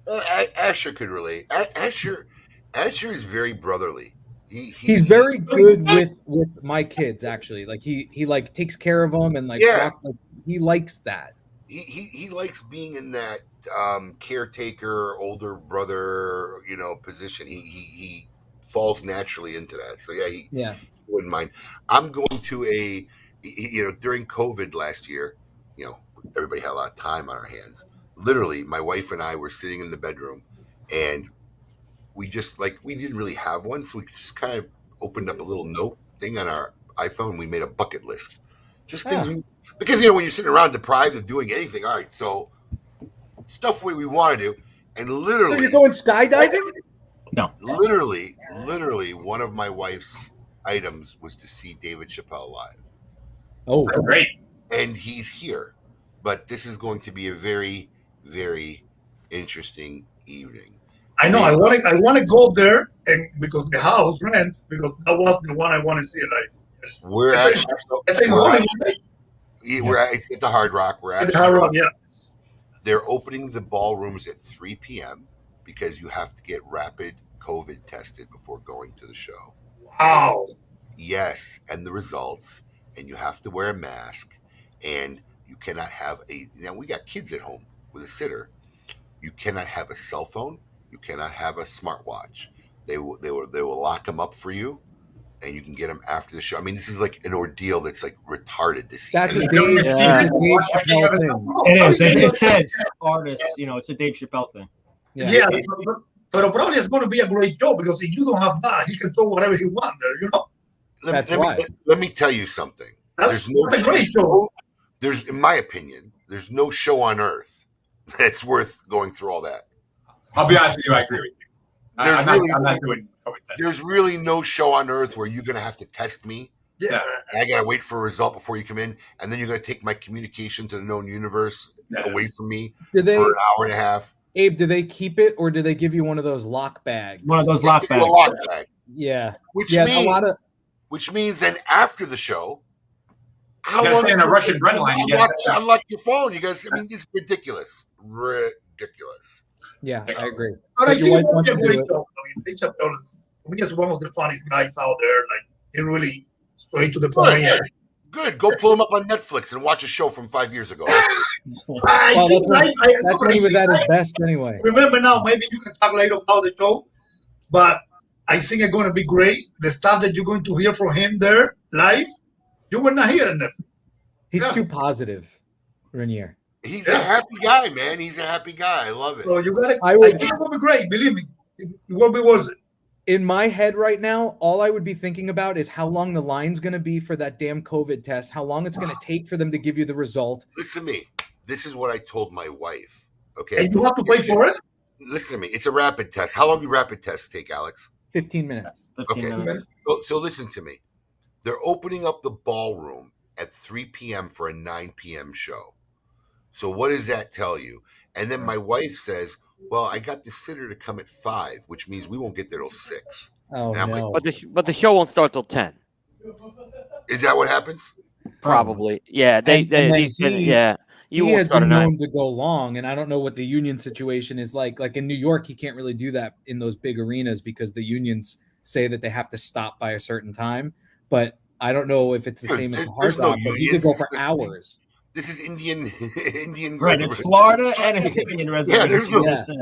Asher could relate. Asher is very brotherly. He's very good with my kids, actually. Like he like takes care of them and like, he likes that. He likes being in that caretaker, older brother, position. He falls naturally into that. So he wouldn't mind. I'm going to during COVID last year, everybody had a lot of time on our hands. Literally, my wife and I were sitting in the bedroom, and we just we didn't really have one, so we just kind of opened up a little note thing on our iPhone. We made a bucket list, just things because when you're sitting around deprived of doing anything. All right, so stuff we want to do, and literally, So you're going skydiving? No, literally, one of my wife's items was to see David Chappelle live. Oh, great! And he's here, but this is going to be a very, very interesting evening. I know. I want to go there, and because the house rent, because that was the one I want to see live. Yes. We're it's at the Hard Rock. We're at the Hard Rock. Yeah. They're opening the ballrooms at 3 p.m. because you have to get rapid COVID tested before going to the show. Wow. Yes, and the results, and you have to wear a mask, and you cannot have we got kids at home with a sitter. You cannot have a cell phone. You cannot have a smartwatch. They will lock them up for you, and you can get them after the show. I mean, this is like an ordeal that's like retarded to see. That's a Dave Chappelle thing. It is. It says artists. It's a Dave Chappelle thing. Yeah. But probably it's going to be a great show because if you don't have that, he can throw whatever he wants there. Let me tell you something. That's a great show. In my opinion, there's no show on earth that's worth going through all that. I'll be honest with you, I agree with you. I'm not doing COVID testing. There's really no show on earth where you're going to have to test me. Yeah. And I got to wait for a result before you come in. And then you're going to take my communication to the known universe away from me for an hour and a half. Abe, do they keep it or do they give you one of those lock bags? One of those lock bags. A lock bag. Yeah. Which means then after the show, you got to stay in a Russian bread line. Unlock your phone. You guys, it's ridiculous. Ridiculous. Yeah, I agree. But I think it's a great show. Dave Chappelle is, for me, one of the funniest guys out there. Like, he really straight to the point. Good. Go pull him up on Netflix and watch a show from 5 years ago. That's when he was at his best anyway. Remember now, maybe you can talk later about the show, but I think it's going to be great. The stuff that you're going to hear from him there live, you will not hear it. He's too positive, Reinier. He's a happy guy, man. He's a happy guy. I love it. So you got I think it will be great. Believe me, it won't be worth it. In my head right now, all I would be thinking about is how long the line's going to be for that damn COVID test, how long it's going to take for them to give you the result. Listen to me. This is what I told my wife. Okay. And you have to wait for it? Listen to me. It's a rapid test. How long do rapid tests take, Alex? 15 minutes. 15 minutes. So listen to me. They're opening up the ballroom at 3 p.m. for a 9 p.m. show. So what does that tell you? And then my wife says, well, I got the sitter to come at 5, which means we won't get there till 6. Oh, no. But the show won't start till 10. Is that what happens? Probably. Yeah. He has been known to go long, and I don't know what the union situation is like. Like in New York, he can't really do that in those big arenas because the unions say that they have to stop by a certain time. But I don't know if it's the same at the Hard Rock. But he could go for hours. This is Indian. Right, it's Florida and it's Indian reservation. Yeah,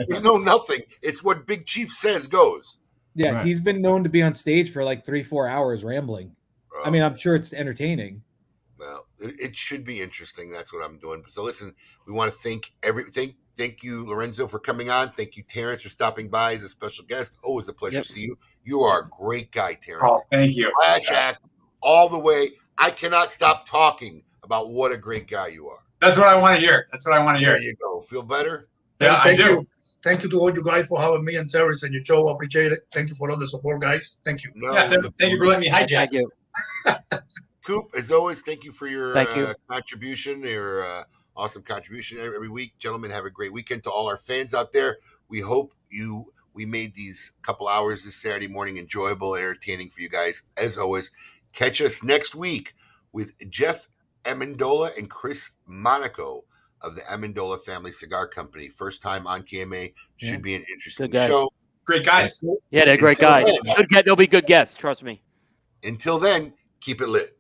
there's no nothing. It's what Big Chief says goes. Yeah, He's been known to be on stage for like 3-4 hours rambling. I mean, I'm sure it's entertaining. Well, it should be interesting. That's what I'm doing. So listen, we want to thank Thank you, Lorenzo, for coming on. Thank you, Terrence, for stopping by as a special guest. Always a pleasure to see you. You are a great guy, Terrence. Oh, thank you. Flash act all the way. I cannot stop talking about what a great guy you are. That's what I want to hear. There you go. Feel better? Yeah, Thank I do. you. Thank you to all you guys for having me and Terrence and your show. I appreciate it. Thank you for all the support, guys. Thank you. Thank you for letting me hijack. Thank you. Coop, as always, thank you for your Thank you. contribution, your awesome contribution every week. Gentlemen, have a great weekend. To all our fans out there, we hope we made these couple hours this Saturday morning enjoyable, entertaining for you guys. As always, catch us next week with Jeff Amendola and Chris Monaco of the Amendola Family Cigar Company. First time on KMA. Should be an interesting show. Great guys. Yeah, they're great guys. They'll be good guests. Trust me. Until then, keep it lit.